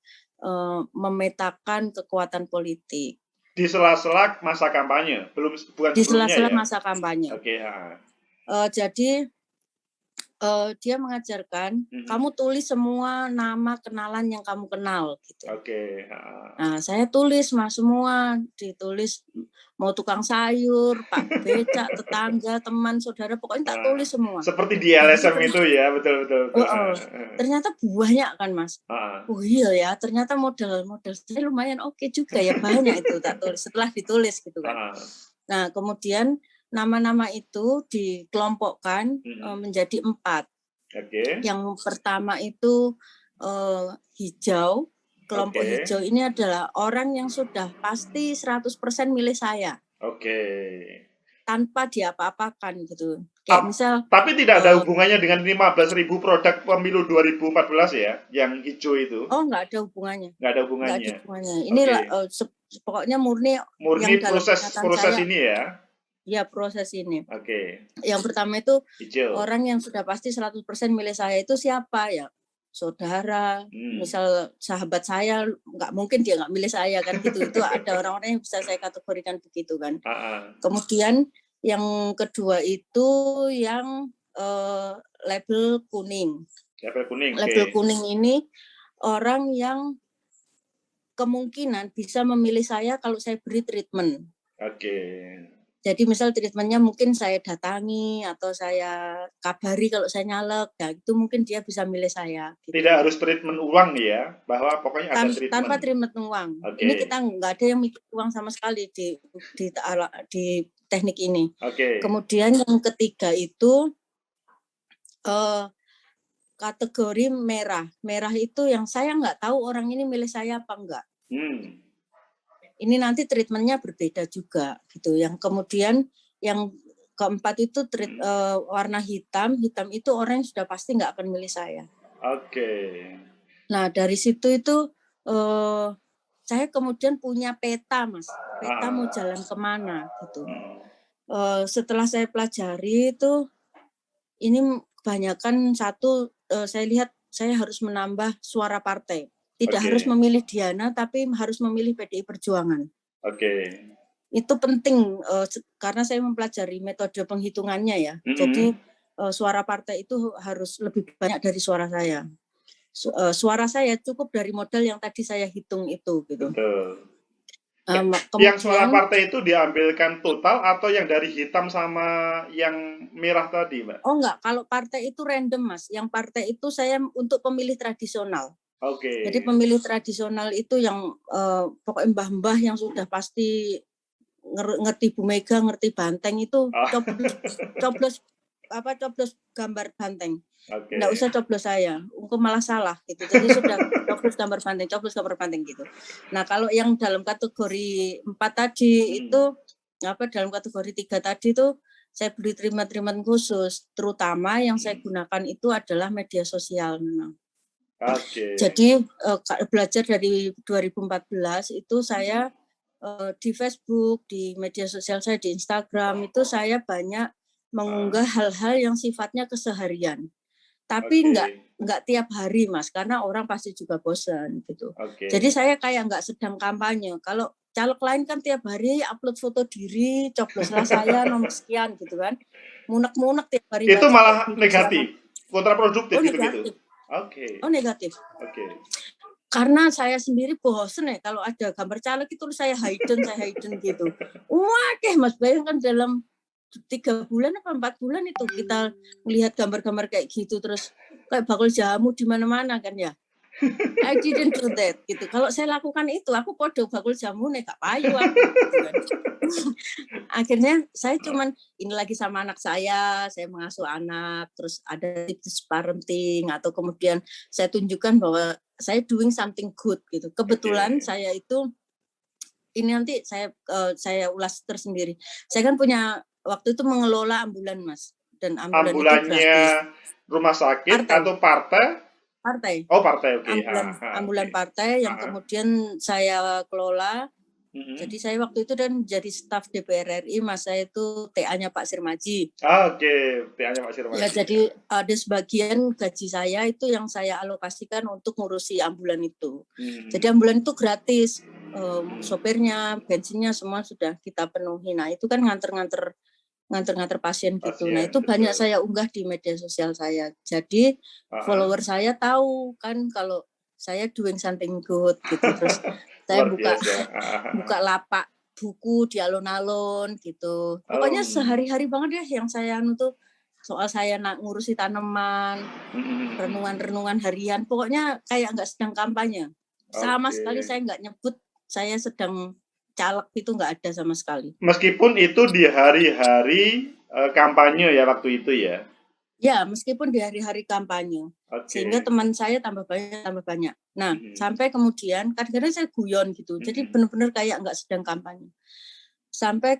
memetakan kekuatan politik. Di sela-sela masa kampanye, bukan di sela-sela masa kampanye. Oke. Jadi dia mengajarkan kamu tulis semua nama kenalan yang kamu kenal gitu. Oke. Nah, saya tulis Mas semua, ditulis mau tukang sayur, Pak becak, tetangga, teman, saudara, pokoknya tak tulis semua. Seperti di LSM itu ya, betul. Ternyata banyak kan Mas. Oh iya ya, ternyata model saya lumayan oke juga ya, banyak itu tak tulis setelah ditulis gitu kan. Nah, kemudian nama-nama itu dikelompokkan menjadi 4. Yang pertama itu hijau. Kelompok hijau ini adalah orang yang sudah pasti 100% milih saya. Tanpa diapa-apakan gitu. Kayak misal. Tapi tidak ada hubungannya dengan 15.000 produk pemilu 2014 ya, yang hijau itu? Oh, nggak ada hubungannya. Nggak ada hubungannya. Ini pokoknya murni yang dalam proses ini ya? Ya, proses ini. Yang pertama itu hijau. Orang yang sudah pasti 100% milih saya itu siapa ya? Saudara, misal sahabat saya, nggak mungkin dia nggak milih saya kan gitu. Itu ada orang-orang yang bisa saya kategorikan begitu kan. Kemudian yang kedua itu yang label kuning. Label kuning ini orang yang kemungkinan bisa memilih saya kalau saya beri treatment. Jadi misal treatmentnya mungkin saya datangi atau saya kabari kalau saya nyalek, ya itu mungkin dia bisa milih saya. Gitu. Tidak harus treatment uang ya, bahwa pokoknya ada treatment. Tanpa treatment uang. Ini kita nggak ada yang mikir uang sama sekali di teknik ini. Kemudian yang ketiga itu kategori merah. Merah itu yang saya nggak tahu orang ini milih saya apa enggak. Ini nanti treatmentnya berbeda juga gitu. Yang kemudian yang keempat itu warna hitam. Hitam itu orang yang sudah pasti nggak akan milih saya. Nah dari situ itu saya kemudian punya peta Mas. Peta mau jalan kemana gitu. Setelah saya pelajari itu ini kebanyakan saya lihat saya harus menambah suara partai. Tidak harus memilih Diana, tapi harus memilih PDI Perjuangan. Itu penting karena saya mempelajari metode penghitungannya ya. Jadi suara partai itu harus lebih banyak dari suara saya. Suara saya cukup dari modal yang tadi saya hitung itu. Gitu. Yang suara partai itu diambilkan total atau yang dari hitam sama yang merah tadi, Mbak? Oh enggak, kalau partai itu random Mas. Yang partai itu saya untuk pemilih tradisional. Jadi pemilih tradisional itu yang pokoknya mbah-mbah yang sudah pasti ngerti Bu Mega, ngerti banteng itu coblos gambar banteng. Nggak usah coblos saya, engkau malah salah gitu. Jadi sudah coblos gambar banteng gitu. Nah kalau yang dalam kategori 4 tadi itu dalam kategori 3 tadi itu saya beli treatment khusus, terutama yang saya gunakan itu adalah media sosial memang. Jadi belajar dari 2014 itu saya di Facebook, di media sosial saya, di Instagram itu saya banyak mengunggah hal-hal yang sifatnya keseharian. Tapi nggak tiap hari, Mas, karena orang pasti juga bosan gitu. Jadi saya kayak nggak sedang kampanye. Kalau caleg lain kan tiap hari upload foto diri, cobloslah saya nomor sekian gitu kan. Munek-munek tiap hari. Itu malah negatif, kontraproduktif gitu. Oh negatif. Karena saya sendiri bosen ya kalau ada gambar caleg itu saya hidden gitu. Wah, Mas, bayangkan dalam 3 bulan apa 4 bulan itu kita melihat gambar-gambar kayak gitu terus kayak bakul jamu di mana-mana kan ya. I didn't do that gitu. Kalau saya lakukan itu aku podo bakul jamu nih gak payu aku gitu kan. Akhirnya saya cuman ini lagi sama anak saya mengasuh anak, terus ada tips parenting atau kemudian saya tunjukkan bahwa saya doing something good gitu. Kebetulan saya itu ini nanti saya ulas tersendiri. Saya kan punya waktu itu mengelola ambulan, Mas. Dan ambulannya itu gratis. Rumah sakit partai. Atau partai? Partai. Oh, partai, oke. Ambulan partai yang kemudian saya kelola. Jadi saya waktu itu dan jadi staf DPR RI, masa itu TA-nya Pak Sirmaji. TA-nya Pak Sirmaji. Ya, jadi ada sebagian gaji saya itu yang saya alokasikan untuk ngurusi ambulan itu. Jadi ambulan itu gratis. Sopirnya, bensinnya semua sudah kita penuhi. Nah, itu kan nganter pasien gitu. Nah, itu banyak saya unggah di media sosial saya. Jadi follower saya tahu kan kalau saya doing something good gitu. Terus saya buka lapak buku di alun-alun gitu. Pokoknya sehari-hari banget ya yang saya tuh soal saya ngurusi tanaman, renungan harian. Pokoknya kayak nggak sedang kampanye. Sama sekali saya nggak nyebut saya sedang caleg, itu nggak ada sama sekali. Meskipun itu di hari-hari kampanye ya waktu itu ya? Ya, meskipun di hari-hari kampanye. Sehingga teman saya tambah banyak. Nah, sampai kemudian kadang-kadang saya guyon gitu. Jadi benar-benar kayak nggak sedang kampanye. Sampai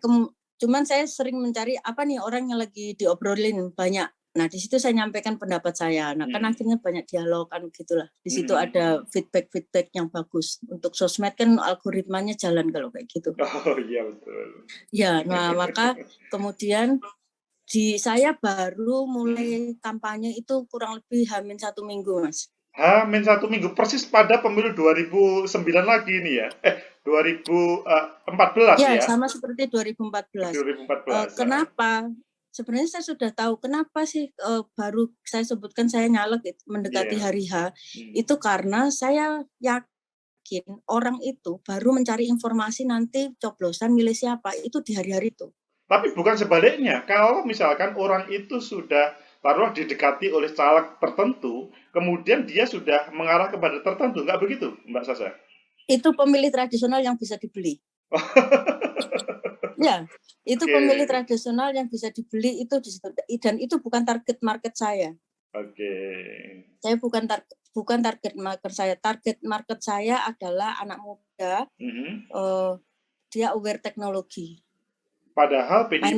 cuman saya sering mencari apa nih orang yang lagi diobrolin banyak. Nah, di situ saya nyampaikan pendapat saya. Nah, kan akhirnya banyak dialog kan gitulah. Di situ ada feedback yang bagus. Untuk sosmed kan algoritmanya jalan kalau kayak gitu. Oh iya betul. Ya, nah maka kemudian saya baru mulai kampanye itu kurang lebih H-1 minggu, Mas. H-1 minggu persis pada pemilu 2009 lagi ini ya. 2014 ya. Ya, sama seperti 2014. Kenapa? Sebenarnya saya sudah tahu kenapa sih baru saya sebutkan saya nyalek mendekati hari H. Itu karena saya yakin orang itu baru mencari informasi nanti coblosan milih siapa itu di hari-hari itu. Tapi bukan sebaliknya. Kalau misalkan orang itu sudah taruhlah didekati oleh caleg tertentu, kemudian dia sudah mengarah kepada tertentu, nggak begitu, Mbak Sasa? Itu pemilih tradisional yang bisa dibeli. Ya, itu pemilih tradisional yang bisa dibeli itu di situ. Dan itu bukan target market saya. Saya bukan target market saya. Target market saya adalah anak muda. Dia aware teknologi. Padahal PDI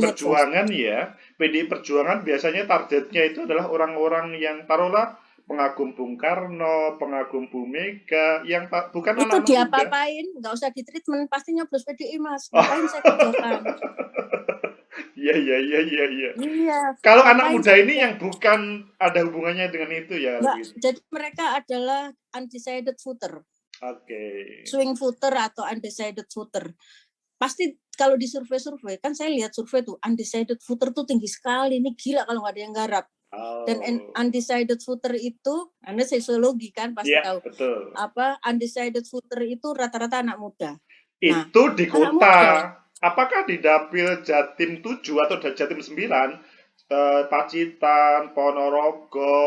Perjuangan biasanya targetnya itu adalah orang-orang yang taruhlah pengagum Bung Karno, pengagum Bu Mega, yang bukan anak muda. Itu diapa-apain, nggak usah ditreatment, pasti nyoblos PDI, Mas. Ngapain saya kerjakan? Iya. Iya. Kalau anak muda ini yang bukan ada hubungannya dengan itu ya. Jadi mereka adalah undecided voter. Swing voter atau undecided voter. Pasti kalau di survei kan saya lihat survei tuh undecided voter tuh tinggi sekali, ini gila kalau nggak ada yang garap. Dan undecided voter itu, Anda sosiologi kan pasti tahu. Betul. Apa undecided voter itu rata-rata anak muda. Itu di kota. Apakah di dapil Jatim 7 atau Jatim 9, Pacitan, Ponorogo,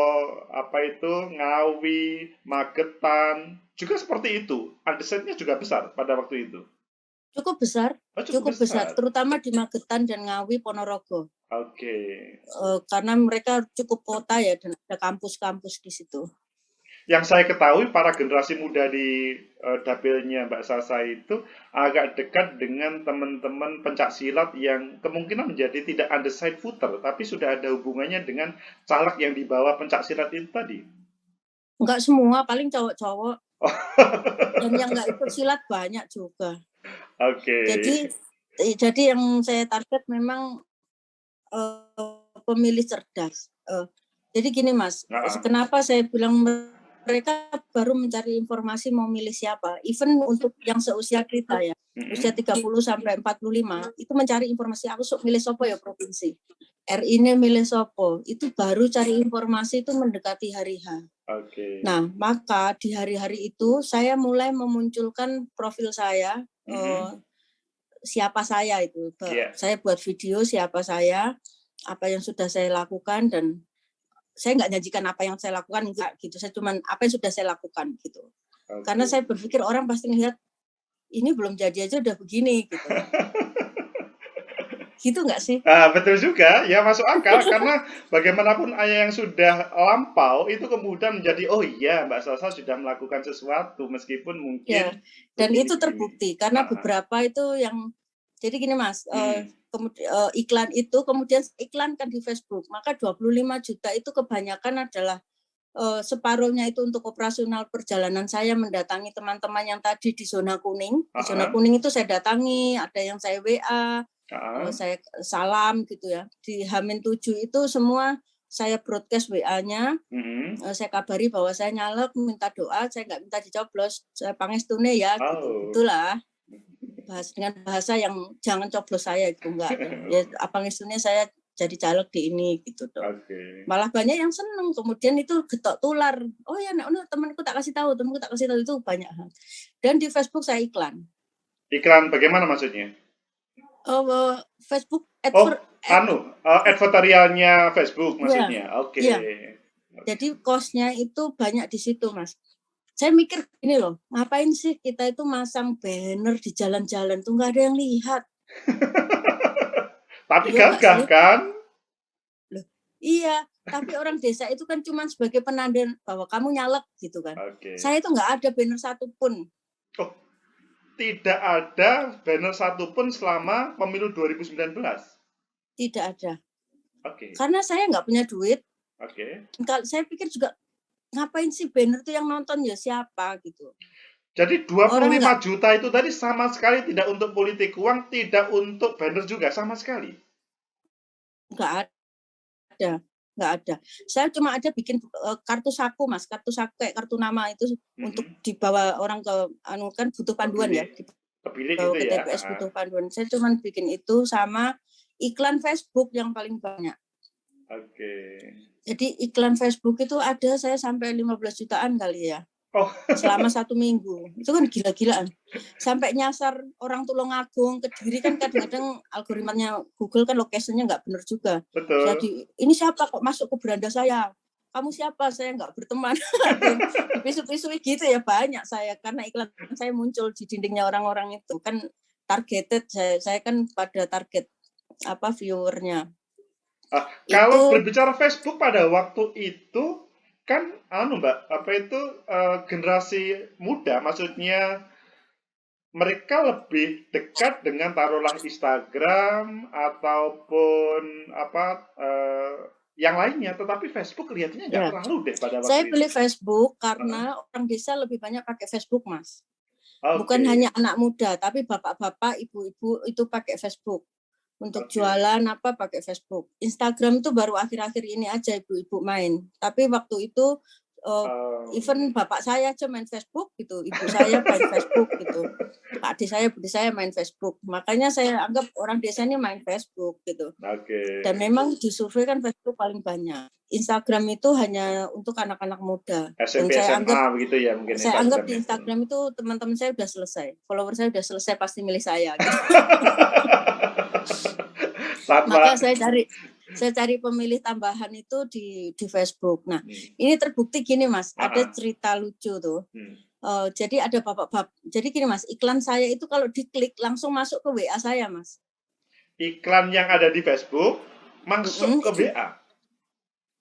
Ngawi, Magetan, juga seperti itu. Undecided-nya juga besar pada waktu itu. Cukup besar, terutama di Magetan dan Ngawi, Ponorogo. Karena mereka cukup kota ya dan ada kampus-kampus di situ. Yang saya ketahui para generasi muda di dapilnya Mbak Sasa itu agak dekat dengan teman-teman pencak silat yang kemungkinan menjadi tidak undecided voter, tapi sudah ada hubungannya dengan caleg yang dibawa pencak silat itu tadi. Enggak semua, paling cowok-cowok. Dan yang enggak ikut silat banyak juga. Oke. Jadi yang saya target memang pemilih cerdas. Jadi gini Mas, kenapa saya bilang mereka baru mencari informasi mau milih siapa. Even untuk yang seusia kita ya, usia 30 sampai 45, itu mencari informasi aku sok milih sopo ya provinsi. RI ini milih sopo, itu baru cari informasi itu mendekati hari H. Nah, maka di hari-hari itu saya mulai memunculkan profil saya, siapa saya itu. Saya buat video siapa saya, apa yang sudah saya lakukan, dan saya nggak nyajikan apa yang saya lakukan, enggak gitu. Saya cuman apa yang sudah saya lakukan gitu. Karena saya berpikir orang pasti lihat ini belum jadi aja udah begini gitu. Gitu nggak sih? Betul juga, ya masuk akal karena bagaimanapun yang sudah lampau itu kemudian menjadi oh iya Mbak Sasa sudah melakukan sesuatu meskipun mungkin ya, dan itu terbukti karena beberapa itu yang jadi gini Mas, iklan itu kemudian iklankan di Facebook, maka 25 juta itu kebanyakan adalah separuhnya itu untuk operasional perjalanan saya mendatangi teman-teman yang tadi di zona kuning. Di zona kuning itu saya datangi, ada yang saya WA, saya salam gitu ya. Di H-7 itu semua saya broadcast WA-nya, saya kabari bahwa saya nyalek, minta doa, saya nggak minta dicoblos, saya pangestune ya, gitu. Itulah dengan bahasa yang jangan coblos saya itu enggak ya pangestune saya jadi caleg di ini gitu dong. Malah banyak yang seneng, kemudian itu getok tular. Oh ya, temanku tak kasih tahu itu banyak hal. Dan di Facebook saya iklan. Iklan bagaimana maksudnya? Facebook advertorialnya Facebook maksudnya. Oke. Jadi cost-nya itu banyak di situ, Mas. Saya mikir gini loh, ngapain sih kita itu masang banner di jalan-jalan tuh nggak ada yang lihat. Tapi gagah kan? Loh, iya, tapi orang desa itu kan cuma sebagai penanda bahwa kamu nyalek gitu kan. Saya itu nggak ada banner satupun. Oh, tidak ada banner satupun selama pemilu 2019? Tidak ada. Karena saya nggak punya duit. Kalau saya pikir juga ngapain sih banner itu yang nonton ya siapa gitu. Jadi 25 juta itu tadi sama sekali tidak untuk politik uang, tidak untuk banner juga sama sekali. Nggak ada. Saya cuma ada bikin kartu saku Mas, kartu saku kayak kartu nama itu untuk dibawa orang ke kan butuh panduan ya. Bawa ke TPS butuh panduan. Saya cuma bikin itu sama iklan Facebook yang paling banyak. Jadi iklan Facebook itu ada saya sampai 15 jutaan kali ya. Selama 1 minggu. Itu kan gila-gilaan. Sampai nyasar orang Tulungagung, Kediri kan kadang-kadang algoritmanya Google kan location-nya nggak benar juga. Betul. Jadi ini siapa kok masuk ke beranda saya? Kamu siapa? Saya nggak berteman. Dipisu-pisui gitu ya banyak saya karena iklan saya muncul di dindingnya orang-orang itu kan targeted saya kan pada target viewernya. Kalau berbicara Facebook pada waktu itu kan Mbak, generasi muda maksudnya mereka lebih dekat dengan taruhlah Instagram ataupun yang lainnya, tetapi Facebook kelihatannya nggak terlalu deh pada waktu itu. Saya pilih Facebook karena orang desa lebih banyak pakai Facebook, Mas. Bukan hanya anak muda, tapi bapak-bapak, ibu-ibu itu pakai Facebook. Untuk jualan pakai Facebook. Instagram itu baru akhir-akhir ini aja ibu-ibu main. Tapi waktu itu even bapak saya aja main Facebook gitu, ibu saya main Facebook gitu, adik saya, budi saya main Facebook. Makanya saya anggap orang desa ini main Facebook gitu. Dan memang di survei kan Facebook paling banyak. Instagram itu hanya untuk anak-anak muda. SMP, dan saya SMA begitu ya mungkin. Saya anggap di Instagram itu teman-teman saya udah selesai, follower saya udah selesai pasti milih saya. Gitu. Maka saya cari pemilih tambahan itu di Facebook. Nah, ini terbukti gini Mas, ada cerita lucu tuh. Jadi ada bapak-bapak. Jadi gini Mas, iklan saya itu kalau diklik langsung masuk ke WA saya Mas. Iklan yang ada di Facebook masuk ke WA?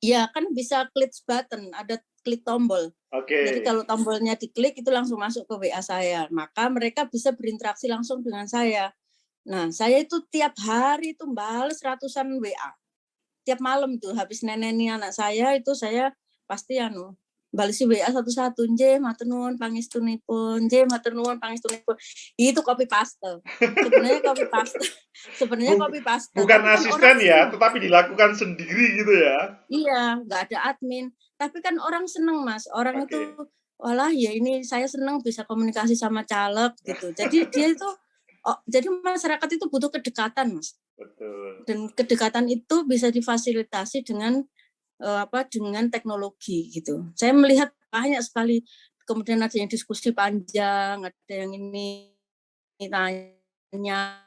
Iya, kan bisa klik button, ada klik tombol. Oke. Jadi kalau tombolnya diklik itu langsung masuk ke WA saya. Maka mereka bisa berinteraksi langsung dengan saya. Nah, saya itu tiap hari itu bales ratusan WA. Tiap malam tuh habis neneni anak saya itu saya pasti balesi WA satu-satu, nggih matur nuwun pangestunipun, nggih matur nuwun pangestunipun. Itu copy paste. Sebenarnya copy paste. Sebenarnya copy paste. Bukan asisten ya, tetapi dilakukan sendiri gitu ya. Iya, nggak ada admin. Tapi kan orang seneng, Mas. Orang itu, walah ya ini saya seneng bisa komunikasi sama caleg gitu. Jadi dia itu, jadi masyarakat itu butuh kedekatan, Mas. Betul. Dan kedekatan itu bisa difasilitasi dengan dengan teknologi gitu. Saya melihat banyak sekali, kemudian ada yang diskusi panjang, ada yang ini tanya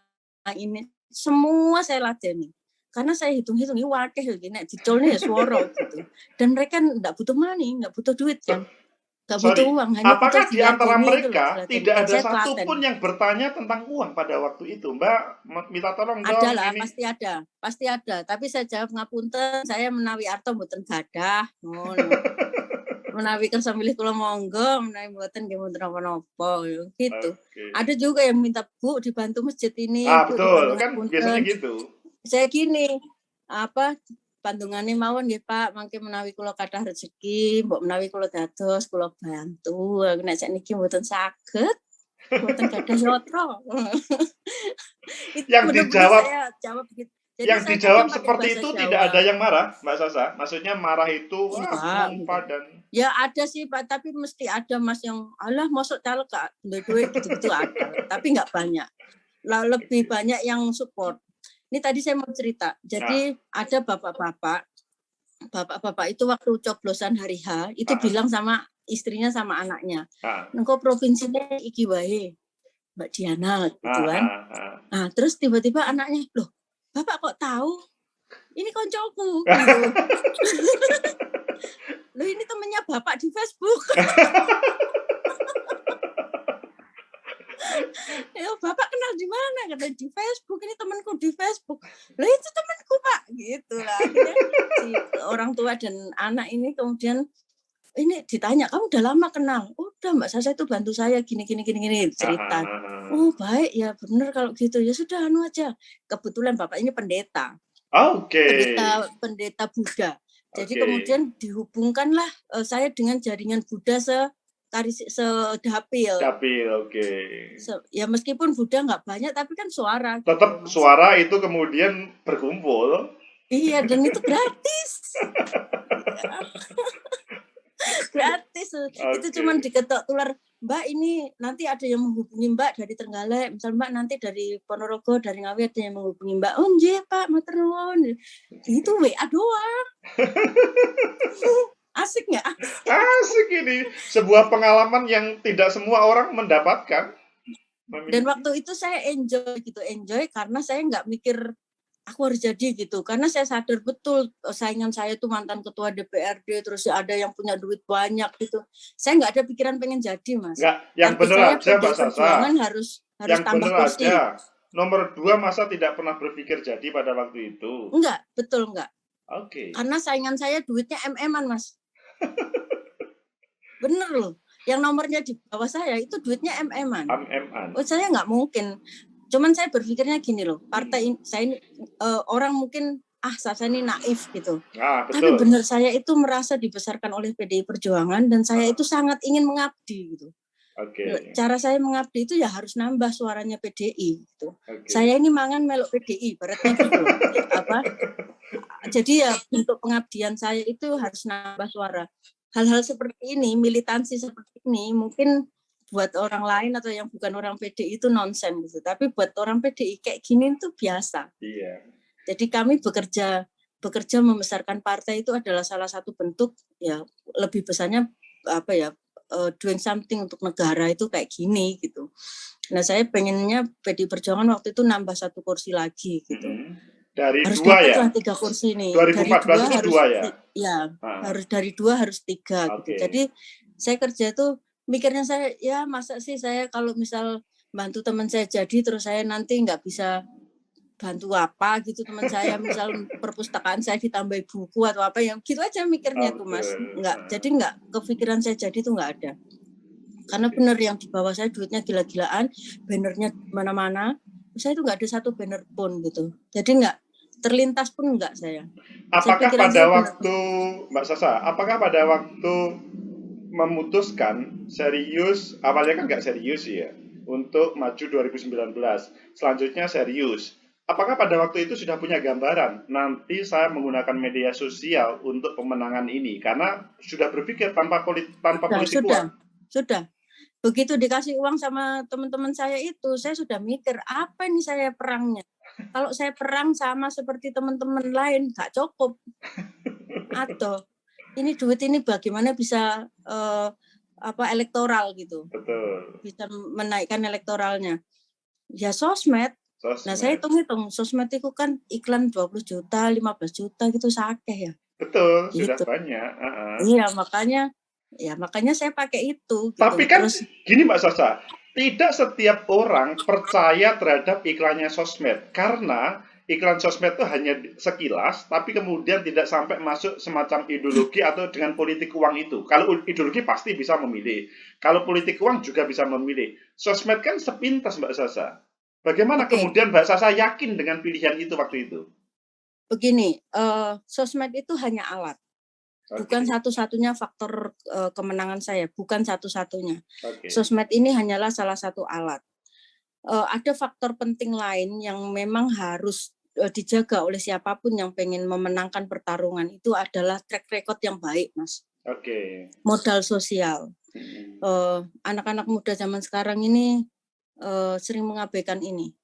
ini, semua saya ladeni. Karena saya hitung-hitung ini wakil gini, dicolnya ya suara gitu. Dan mereka nggak butuh money, nggak butuh duit kan. Nggak butuh uang, hanya apakah butuh di antara loh, mereka tidak ada saya satupun yang bertanya tentang uang pada waktu itu? Mbak, minta tolong dong. Ada lah, pasti ada. Tapi saya jawab ngapunten, saya menawi arto mboten gadah, ngono. Menawi kersa milih kula monggo, menawi mboten nggih mboten napa-napa gitu. Ada juga yang minta, "Bu, dibantu masjid ini, Bu, betul, dibantu kan biasanya gitu. Saya gini, bandungane mawon nggih Pak, mangke menawi kula kathah rezeki, mbok menawi kula dados, kula bantu. Nek sakniki mboten saged, mboten gadah yatra. Yang dijawab, saya jawab gitu. Jadi yang dijawab seperti itu Jawa. Tidak ada yang marah, Mbak Sasa? Maksudnya marah itu enggak. Dan ya ada sih Pak, tapi mesti ada Mas yang alah masuk caleg Kak, duit gitu ada, tapi enggak banyak. Lah lebih banyak yang support. Ini tadi saya mau cerita. Jadi ada bapak-bapak itu waktu coblosan hari H itu bilang sama istrinya sama anaknya, "Nengko provinsinya iki wae, Mbak Diana," gitu kan. Nah, terus tiba-tiba anaknya, "Loh, Bapak kok tahu? Ini koncoku." Gitu. Loh, ini temennya Bapak di Facebook. Ya, Bapak kenal di mana? Kata di Facebook. Ini temanku di Facebook. Lah itu temanku Pak, gitu lah. Akhirnya si orang tua dan anak ini kemudian ini ditanya, "Kamu udah lama kenal?" "Udah Mbak Sasa itu bantu saya gini cerita." "Oh baik ya, benar kalau gitu. Ya sudah aja." Kebetulan Bapak ini pendeta. Pendeta Buddha. Jadi kemudian dihubungkanlah saya dengan jaringan Buddha sedapil. Ya meskipun Buddha nggak banyak, tapi kan suara. Tetap gitu, suara itu kemudian berkumpul. Iya, dan itu gratis. Gratis. Itu cuma diketok tular, "Mbak ini nanti ada yang menghubungi Mbak dari Trenggalek, misal Mbak nanti dari Ponorogo, dari Ngawi ada yang menghubungi Mbak." "Oh nggih Pak, matur nuwun." Itu WA doang. Asik nggak? Asik ini. Sebuah pengalaman yang tidak semua orang mendapatkan. Dan waktu itu saya enjoy karena saya nggak mikir aku harus jadi gitu. Karena saya sadar betul saingan saya itu mantan ketua DPRD, terus ada yang punya duit banyak gitu. Saya nggak ada pikiran pengen jadi, Mas. Nggak, yang benar aja Mbak Sasa. Harus tambah kursi. Nomor 2 masa tidak pernah berpikir jadi pada waktu itu? Enggak, betul enggak. Karena saingan saya duitnya MM-an, Mas. Bener loh. Yang nomornya di bawah saya itu duitnya MM-an. Oh, saya nggak mungkin. Cuman saya berpikirnya gini loh, partai saya ini orang mungkin Sasa ini naif gitu. Tapi benar saya itu merasa dibesarkan oleh PDI Perjuangan dan saya itu sangat ingin mengabdi gitu. Cara saya mengabdi itu ya harus nambah suaranya PDI gitu. Saya ini mangan melok PDI, berarti gitu. Jadi ya untuk pengabdian saya itu harus nambah suara. Hal-hal seperti ini, militansi seperti ini mungkin buat orang lain atau yang bukan orang PDI itu nonsen gitu. Tapi buat orang PDI kayak gini itu biasa. Iya. Jadi kami bekerja membesarkan partai itu adalah salah satu bentuk ya lebih besarnya doing something untuk negara itu kayak gini gitu. Nah saya pengennya PDI Perjuangan waktu itu nambah 1 kursi lagi gitu. Dari harus 2 ya? 3 kursi nih. 2014 itu 2 ya? Ya, harus dari 2 harus 3 gitu. Jadi saya kerja tuh mikirnya saya ya masa sih saya kalau misal bantu teman saya jadi terus saya nanti nggak bisa bantu apa gitu teman saya, misal perpustakaan saya ditambah buku atau apa, yang gitu aja mikirnya tuh Mas. Jadi nggak kepikiran saya jadi tuh nggak ada. Karena benar yang di bawah saya duitnya gila-gilaan, bannernya mana-mana, saya itu nggak ada satu banner pun gitu. Jadi nggak terlintas pun nggak saya. Apakah pada waktu Mbak Sasa, apakah pada waktu memutuskan serius, awalnya kan nggak serius ya, untuk maju 2019, selanjutnya serius. Apakah pada waktu itu sudah punya gambaran, nanti saya menggunakan media sosial untuk pemenangan ini? Karena sudah berpikir tanpa politik uang. Sudah. Begitu dikasih uang sama teman-teman saya itu, saya sudah mikir, apa ini saya perangnya? Kalau saya perang sama seperti teman-teman lain, nggak cukup. Atau ini duit ini bagaimana bisa elektoral gitu. Betul. Bisa menaikkan elektoralnya. Ya sosmed. Nah saya hitung-hitung, sosmed itu kan iklan 20 juta, 15 juta gitu sakeh ya. Betul, gitu. Sudah banyak. Iya, makanya saya pakai itu. Gitu. Tapi kan gini Mbak Sasa, tidak setiap orang percaya terhadap iklannya sosmed. Karena iklan sosmed itu hanya sekilas, tapi kemudian tidak sampai masuk semacam ideologi atau dengan politik uang itu. Kalau ideologi pasti bisa memilih. Kalau politik uang juga bisa memilih. Sosmed kan sepintas Mbak Sasa. Bagaimana kemudian Mbak Sasa yakin dengan pilihan itu waktu itu? Begini, sosmed itu hanya alat. Bukan satu-satunya faktor kemenangan saya, bukan satu-satunya. Sosmed ini hanyalah salah satu alat. Ada faktor penting lain yang memang harus dijaga oleh siapapun yang pengen memenangkan pertarungan, itu adalah track record yang baik, Mas. Modal sosial. Anak-anak muda zaman sekarang ini sering mengabaikan ini.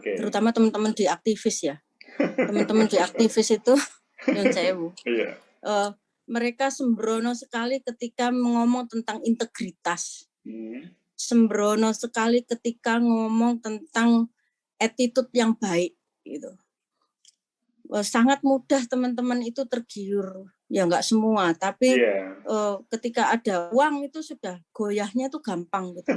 Terutama teman-teman di aktivis ya. Teman-teman di aktivis itu dan saya mereka sembrono sekali ketika ngomong tentang integritas. Sembrono sekali ketika ngomong tentang attitude yang baik gitu. Sangat mudah teman-teman itu tergiur. Ya nggak semua, tapi ketika ada uang itu sudah goyahnya tuh gampang gitu.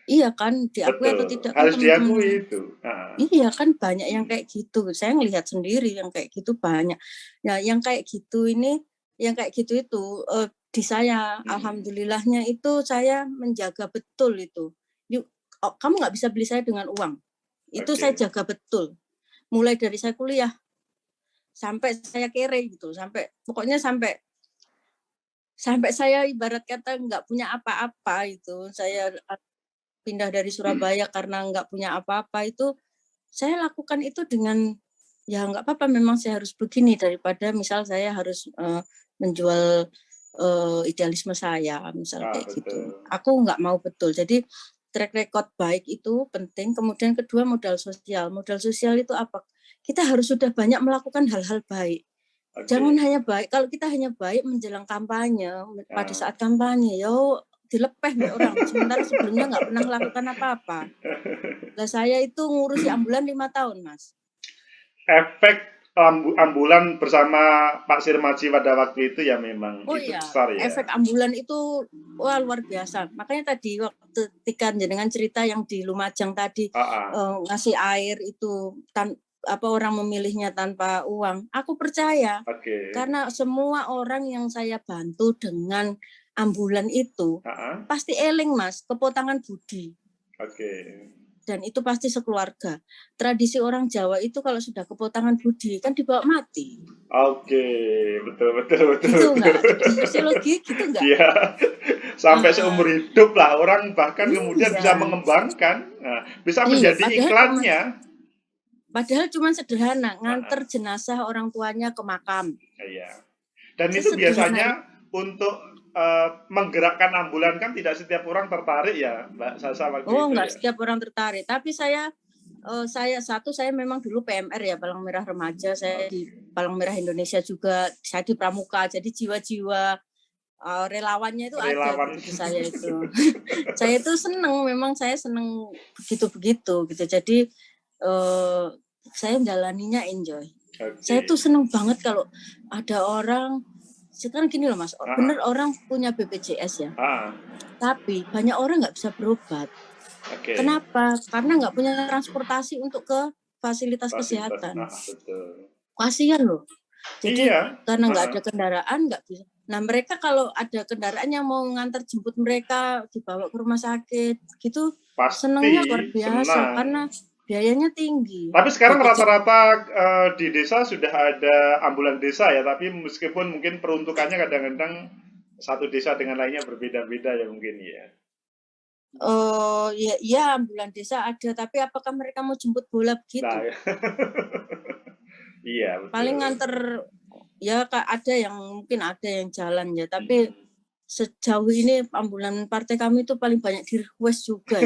Iya kan, diakui atau tidak kan harus diakui itu. Iya kan banyak yang kayak gitu. Saya ngelihat sendiri yang kayak gitu banyak. Nah, yang kayak gitu ini, yang kayak gitu itu di saya, alhamdulillahnya itu saya menjaga betul itu. Kamu nggak bisa beli saya dengan uang. Itu saya jaga betul. Mulai dari saya kuliah sampai saya kere gitu, pokoknya sampai saya ibarat kata nggak punya apa-apa itu. Saya pindah dari Surabaya karena nggak punya apa-apa itu, saya lakukan itu dengan ya nggak apa-apa, memang saya harus begini daripada misal saya harus menjual idealisme saya misal kayak gitu. Aku nggak mau betul. Jadi track record baik itu penting. Kemudian kedua modal sosial. Modal sosial itu apa? Kita harus sudah banyak melakukan hal-hal baik. Jangan hanya baik. Kalau kita hanya baik menjelang kampanye, pada saat kampanye, dilepeh orang. Sementara sebelumnya nggak pernah melakukan apa-apa. Nah, saya itu ngurusi ambulan 5 tahun, Mas. Efek ambulan bersama Pak Sirmaji pada waktu itu ya memang itu besar ya. Efek ambulan itu luar biasa. Makanya tadi waktu ketika jenengan cerita yang di Lumajang tadi ngasih air itu orang memilihnya tanpa uang. Aku percaya. Karena semua orang yang saya bantu dengan ambulan itu pasti eling, Mas, kepotangan budi. Dan itu pasti sekeluarga. Tradisi orang Jawa itu kalau sudah kepotangan budi kan dibawa mati. Betul. Gitu nggak? Sosiologi gitu nggak? Iya. Sampai seumur hidup lah orang bahkan kemudian bisa mengembangkan, bisa menjadi iklannya. Padahal cuma sederhana, nganter jenazah orang tuanya ke makam. Iya. Dan itu biasanya untuk menggerakkan ambulan kan tidak setiap orang tertarik ya, Mbak Sasa waktu itu. Enggak setiap orang tertarik. Tapi saya memang dulu PMR ya, Palang Merah Remaja. Saya di Palang Merah Indonesia juga. Saya di Pramuka. Jadi jiwa-jiwa relawannya itu ada di saya itu. Saya itu seneng, memang saya seneng begitu gitu. Jadi saya menjalaninya enjoy. Saya tuh seneng banget kalau ada orang. Sekarang gini loh Mas, bener orang punya BPJS ya, tapi banyak orang nggak bisa berobat. Kenapa? Karena nggak punya transportasi untuk ke fasilitas kesehatan. Betul. Kasihan loh. Jadi karena nggak ada Heeh. kendaraan nggak bisa. Nah mereka kalau ada kendaraan yang mau ngantar jemput mereka dibawa ke rumah sakit gitu, Pasti senengnya luar biasa senang. karena biayanya tinggi. Tapi sekarang BPJS rata-rata di desa sudah ada ambulan desa ya, tapi meskipun mungkin peruntukannya kadang-kadang satu desa dengan lainnya berbeda-beda ya mungkin ya. ya, iya ambulan desa ada, tapi apakah mereka mau jemput bola begitu? Nah, iya betul. Paling nganter ya ada yang mungkin ada yang jalan ya, tapi sejauh ini ambulan partai kami itu paling banyak di request juga.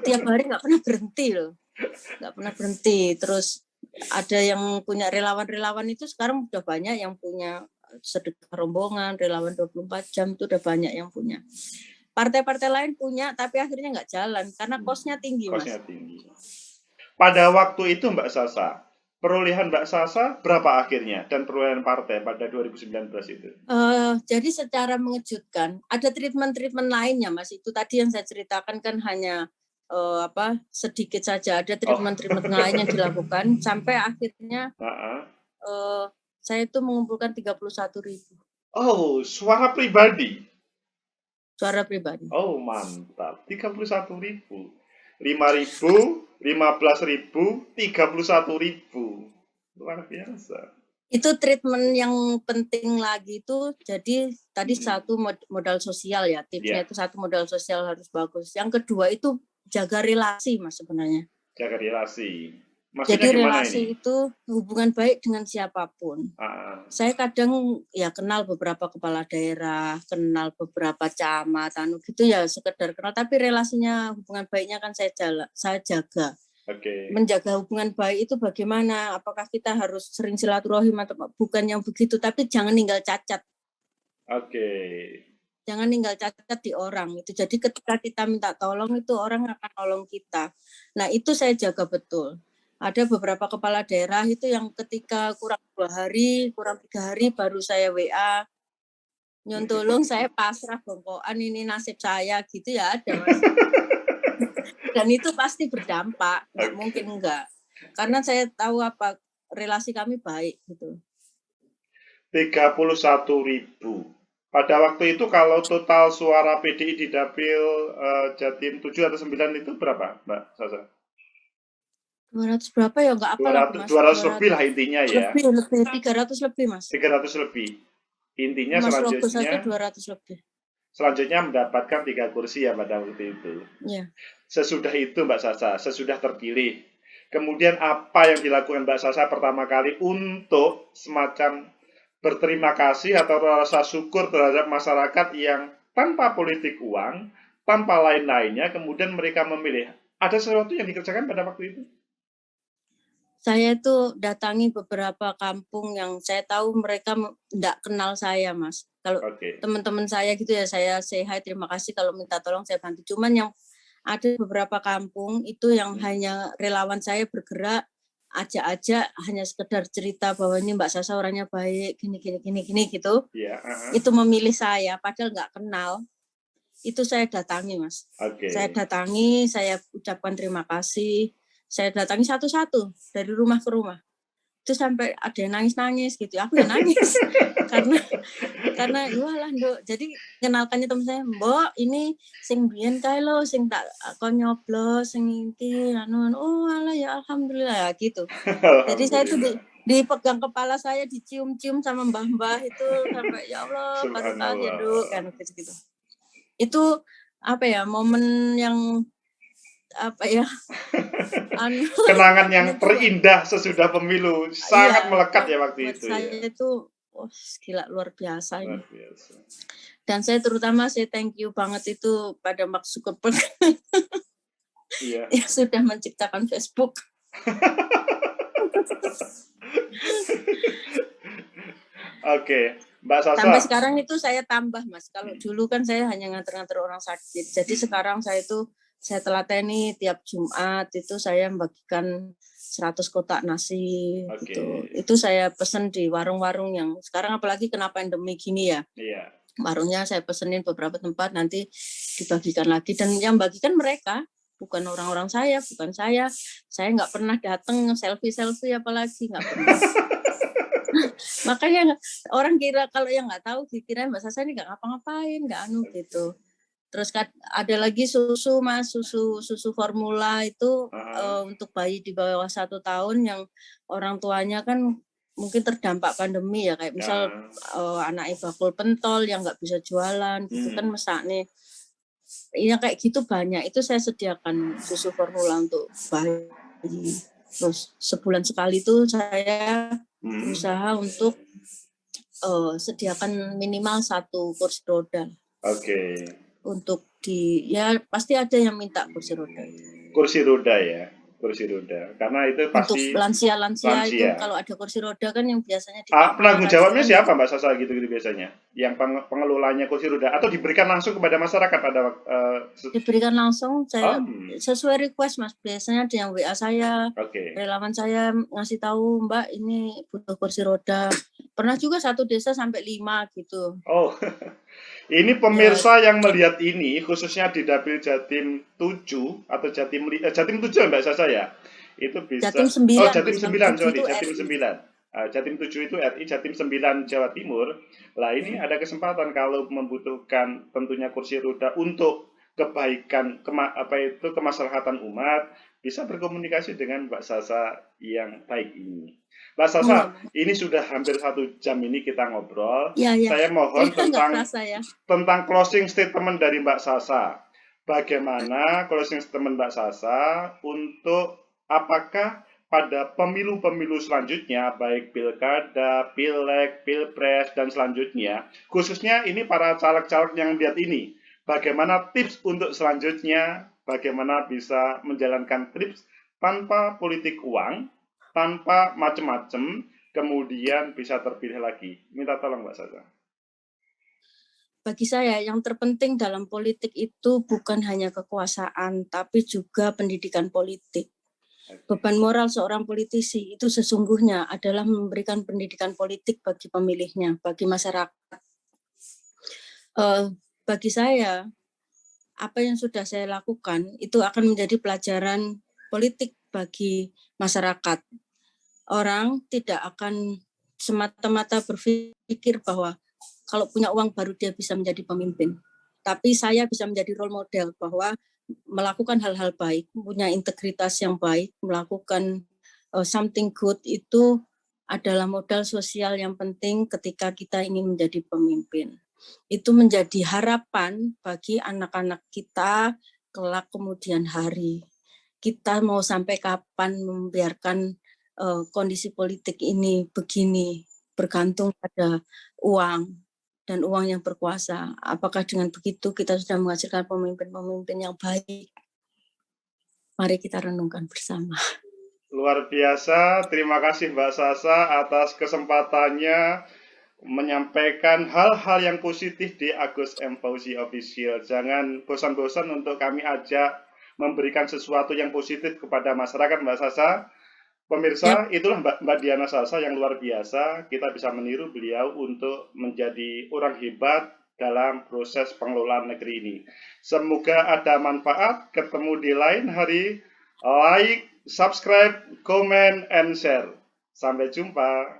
Tiap hari nggak pernah berhenti loh, nggak pernah berhenti. Terus ada yang punya relawan-relawan itu sekarang udah banyak yang punya sedekah rombongan, relawan 24 jam itu udah banyak yang punya. Partai-partai lain punya, tapi akhirnya nggak jalan karena kosnya tinggi, Kosnya Mas. tinggi. Pada waktu itu Mbak Sasa, perolehan Mbak Sasa berapa akhirnya dan perolehan partai pada 2019 itu? Jadi secara mengejutkan, ada treatment-treatment lainnya, Mas. Itu tadi yang saya ceritakan kan hanya sedikit saja. Ada treatment-treatment lain yang dilakukan sampai akhirnya saya itu mengumpulkan 31.000. Oh, suara pribadi. Suara pribadi. Oh, mantap. 31.000. 5.000, 15.000, 31.000. Luar biasa. Itu treatment yang penting lagi itu, jadi tadi satu modal sosial ya, tipsnya itu satu modal sosial harus bagus. Yang kedua itu jaga relasi, Mas, sebenarnya. Jaga relasi. Maksudnya jadi gimana relasi ini? itu hubungan baik dengan siapapun. Saya kadang ya kenal beberapa kepala daerah, kenal beberapa camat, gitu ya sekedar kenal, tapi relasinya hubungan baiknya kan saya jaga. Menjaga hubungan baik itu bagaimana? Apakah kita harus sering silaturahim atau bukan yang begitu, tapi jangan ninggal cacat. Jangan ninggal cacat di orang itu. Jadi ketika kita minta tolong itu orang akan tolong kita. Nah itu saya jaga betul. Ada beberapa kepala daerah itu yang ketika kurang 2 hari, kurang 3 hari baru saya WA. Nyontolong saya pasrah bongkoan ini nasib saya gitu ya ada, Mas. Dan itu pasti berdampak, nggak mungkin enggak. Karena saya tahu relasi kami baik gitu. 31.000. Pada waktu itu kalau total suara PDI di dapil Jatim 7 atau 9 itu berapa, Mbak Sasa? 200 berapa ya nggak apa lah, Mas. 200 lebih lah intinya ya. Lebih 300 lebih, Mas. 300 lebih. Intinya Mas Rogo saja 200 lebih. Selanjutnya mendapatkan 3 kursi ya pada waktu itu. Iya. Sesudah itu Mbak Sasa, sesudah terpilih, kemudian apa yang dilakukan Mbak Sasa pertama kali untuk semacam berterima kasih atau rasa syukur terhadap masyarakat yang tanpa politik uang, tanpa lain-lainnya, kemudian mereka memilih. Ada sesuatu yang dikerjakan pada waktu itu? Saya itu datangi beberapa kampung yang saya tahu mereka tidak kenal saya, Mas. Kalau teman-teman saya gitu ya, saya say hi, terima kasih kalau minta tolong saya bantu. Cuman yang ada beberapa kampung itu yang hanya relawan saya bergerak, ajak-ajak hanya sekedar cerita bahwa ini Mbak Sasa orangnya baik, gini gitu. Itu memilih saya, padahal nggak kenal. Itu saya datangi, Mas. Saya datangi, saya ucapkan terima kasih. Saya datangi satu-satu dari rumah ke rumah. Itu sampai ada yang nangis-nangis gitu. Aku ya nangis. karena walah Nduk. Jadi kenalkannya teman saya, "Mbok, ini sing biyen kae lo sing tak kon nyoblos sing iki anu. Oh, alah ya alhamdulillah ya gitu." Jadi saya itu dipegang kepala saya, dicium-cium sama mbah-mbah itu sampai ya Allah, barokah ya Nduk kan gitu. Itu momen yang kenangan yang terindah sesudah pemilu sangat melekat ya waktu itu. Saya itu gila luar biasa ini. Dan saya terutama thank you banget itu pada Mark Zuckerberg yang sudah menciptakan Facebook. Mbak Sasa. Sampai sekarang itu saya tambah, Mas. Kalau dulu kan saya hanya nganter-nganter orang sakit. Jadi sekarang saya telateni tiap Jumat itu saya membagikan 100 kotak nasi gitu. Itu saya pesen di warung-warung yang sekarang apalagi kena pandemi gini ya. Warungnya saya pesenin beberapa tempat nanti dibagikan lagi dan yang bagikan mereka bukan orang-orang saya, bukan saya. Saya nggak pernah datang selfie apalagi nggak pernah. Makanya orang kira kalau yang nggak tahu dikira Mbak Sasa ini nggak ngapa-ngapain, nggak gitu. Terus ada lagi susu Mas, susu formula itu untuk bayi di bawah 1 tahun yang orang tuanya kan mungkin terdampak pandemi ya, kayak misal anaknya bakul pentol yang nggak bisa jualan gitu kan mesaknya. Ya kayak gitu banyak, itu saya sediakan susu formula untuk bayi. Terus sebulan sekali itu saya berusaha untuk sediakan minimal 1 kursi roda. Oke. Untuk ya pasti ada yang minta kursi roda. Kursi roda ya, kursi roda. Karena itu pasti untuk lansia itu kalau ada kursi roda kan yang biasanya penanggung jawabnya siapa Mbak Sasa gitu biasanya? Yang pengelolanya kursi roda atau diberikan langsung kepada masyarakat pada diberikan langsung saya sesuai request Mas. Biasanya ada yang WA saya, relawan saya ngasih tahu Mbak ini butuh kursi roda. Pernah juga satu desa sampai 5 gitu. Oh. Ini pemirsa yang melihat ini, khususnya di Dapil Jatim 7 atau Jatim 7 Mbak Sasa ya, itu bisa. Jatim 9. Jatim 9, sorry, Jatim 9. Jatim 7 itu RI, Jatim 9 Jawa Timur. Lah ini ada kesempatan kalau membutuhkan tentunya kursi roda untuk kebaikan, kemaslahatan umat, bisa berkomunikasi dengan Mbak Sasa yang baik ini. Mbak Sasa, ini sudah hampir 1 jam ini kita ngobrol. Ya. Saya mohon tentang closing statement dari Mbak Sasa. Bagaimana closing statement Mbak Sasa untuk apakah pada pemilu-pemilu selanjutnya, baik pilkada, pileg, pilpres, dan selanjutnya, khususnya ini para caleg-caleg yang lihat ini, bagaimana tips untuk selanjutnya, bagaimana bisa menjalankan tips tanpa politik uang, tanpa macam-macam, kemudian bisa terpilih lagi. Minta tolong Mbak Sasa. Bagi saya yang terpenting dalam politik itu bukan hanya kekuasaan, tapi juga pendidikan politik. Beban moral seorang politisi itu sesungguhnya adalah memberikan pendidikan politik bagi pemilihnya, bagi masyarakat. Bagi saya, apa yang sudah saya lakukan itu akan menjadi pelajaran politik bagi masyarakat. Orang tidak akan semata-mata berpikir bahwa kalau punya uang baru dia bisa menjadi pemimpin. Tapi saya bisa menjadi role model bahwa melakukan hal-hal baik, punya integritas yang baik, melakukan something good itu adalah modal sosial yang penting ketika kita ingin menjadi pemimpin. Itu menjadi harapan bagi anak-anak kita kelak kemudian hari. Kita mau sampai kapan membiarkan kondisi politik ini begini, bergantung pada uang dan uang yang berkuasa. Apakah dengan begitu kita sudah menghasilkan pemimpin-pemimpin yang baik? Mari kita renungkan bersama. Luar biasa, terima kasih Mbak Sasa atas kesempatannya menyampaikan hal-hal yang positif di Agus M. Fauzi Official. Jangan bosan-bosan untuk kami ajak memberikan sesuatu yang positif kepada masyarakat Mbak Sasa. Pemirsa, itulah Mbak Diana Sasa yang luar biasa. Kita bisa meniru beliau untuk menjadi orang hebat dalam proses pengelolaan negeri ini. Semoga ada manfaat. Ketemu di lain hari. Like, subscribe, comment, and share. Sampai jumpa.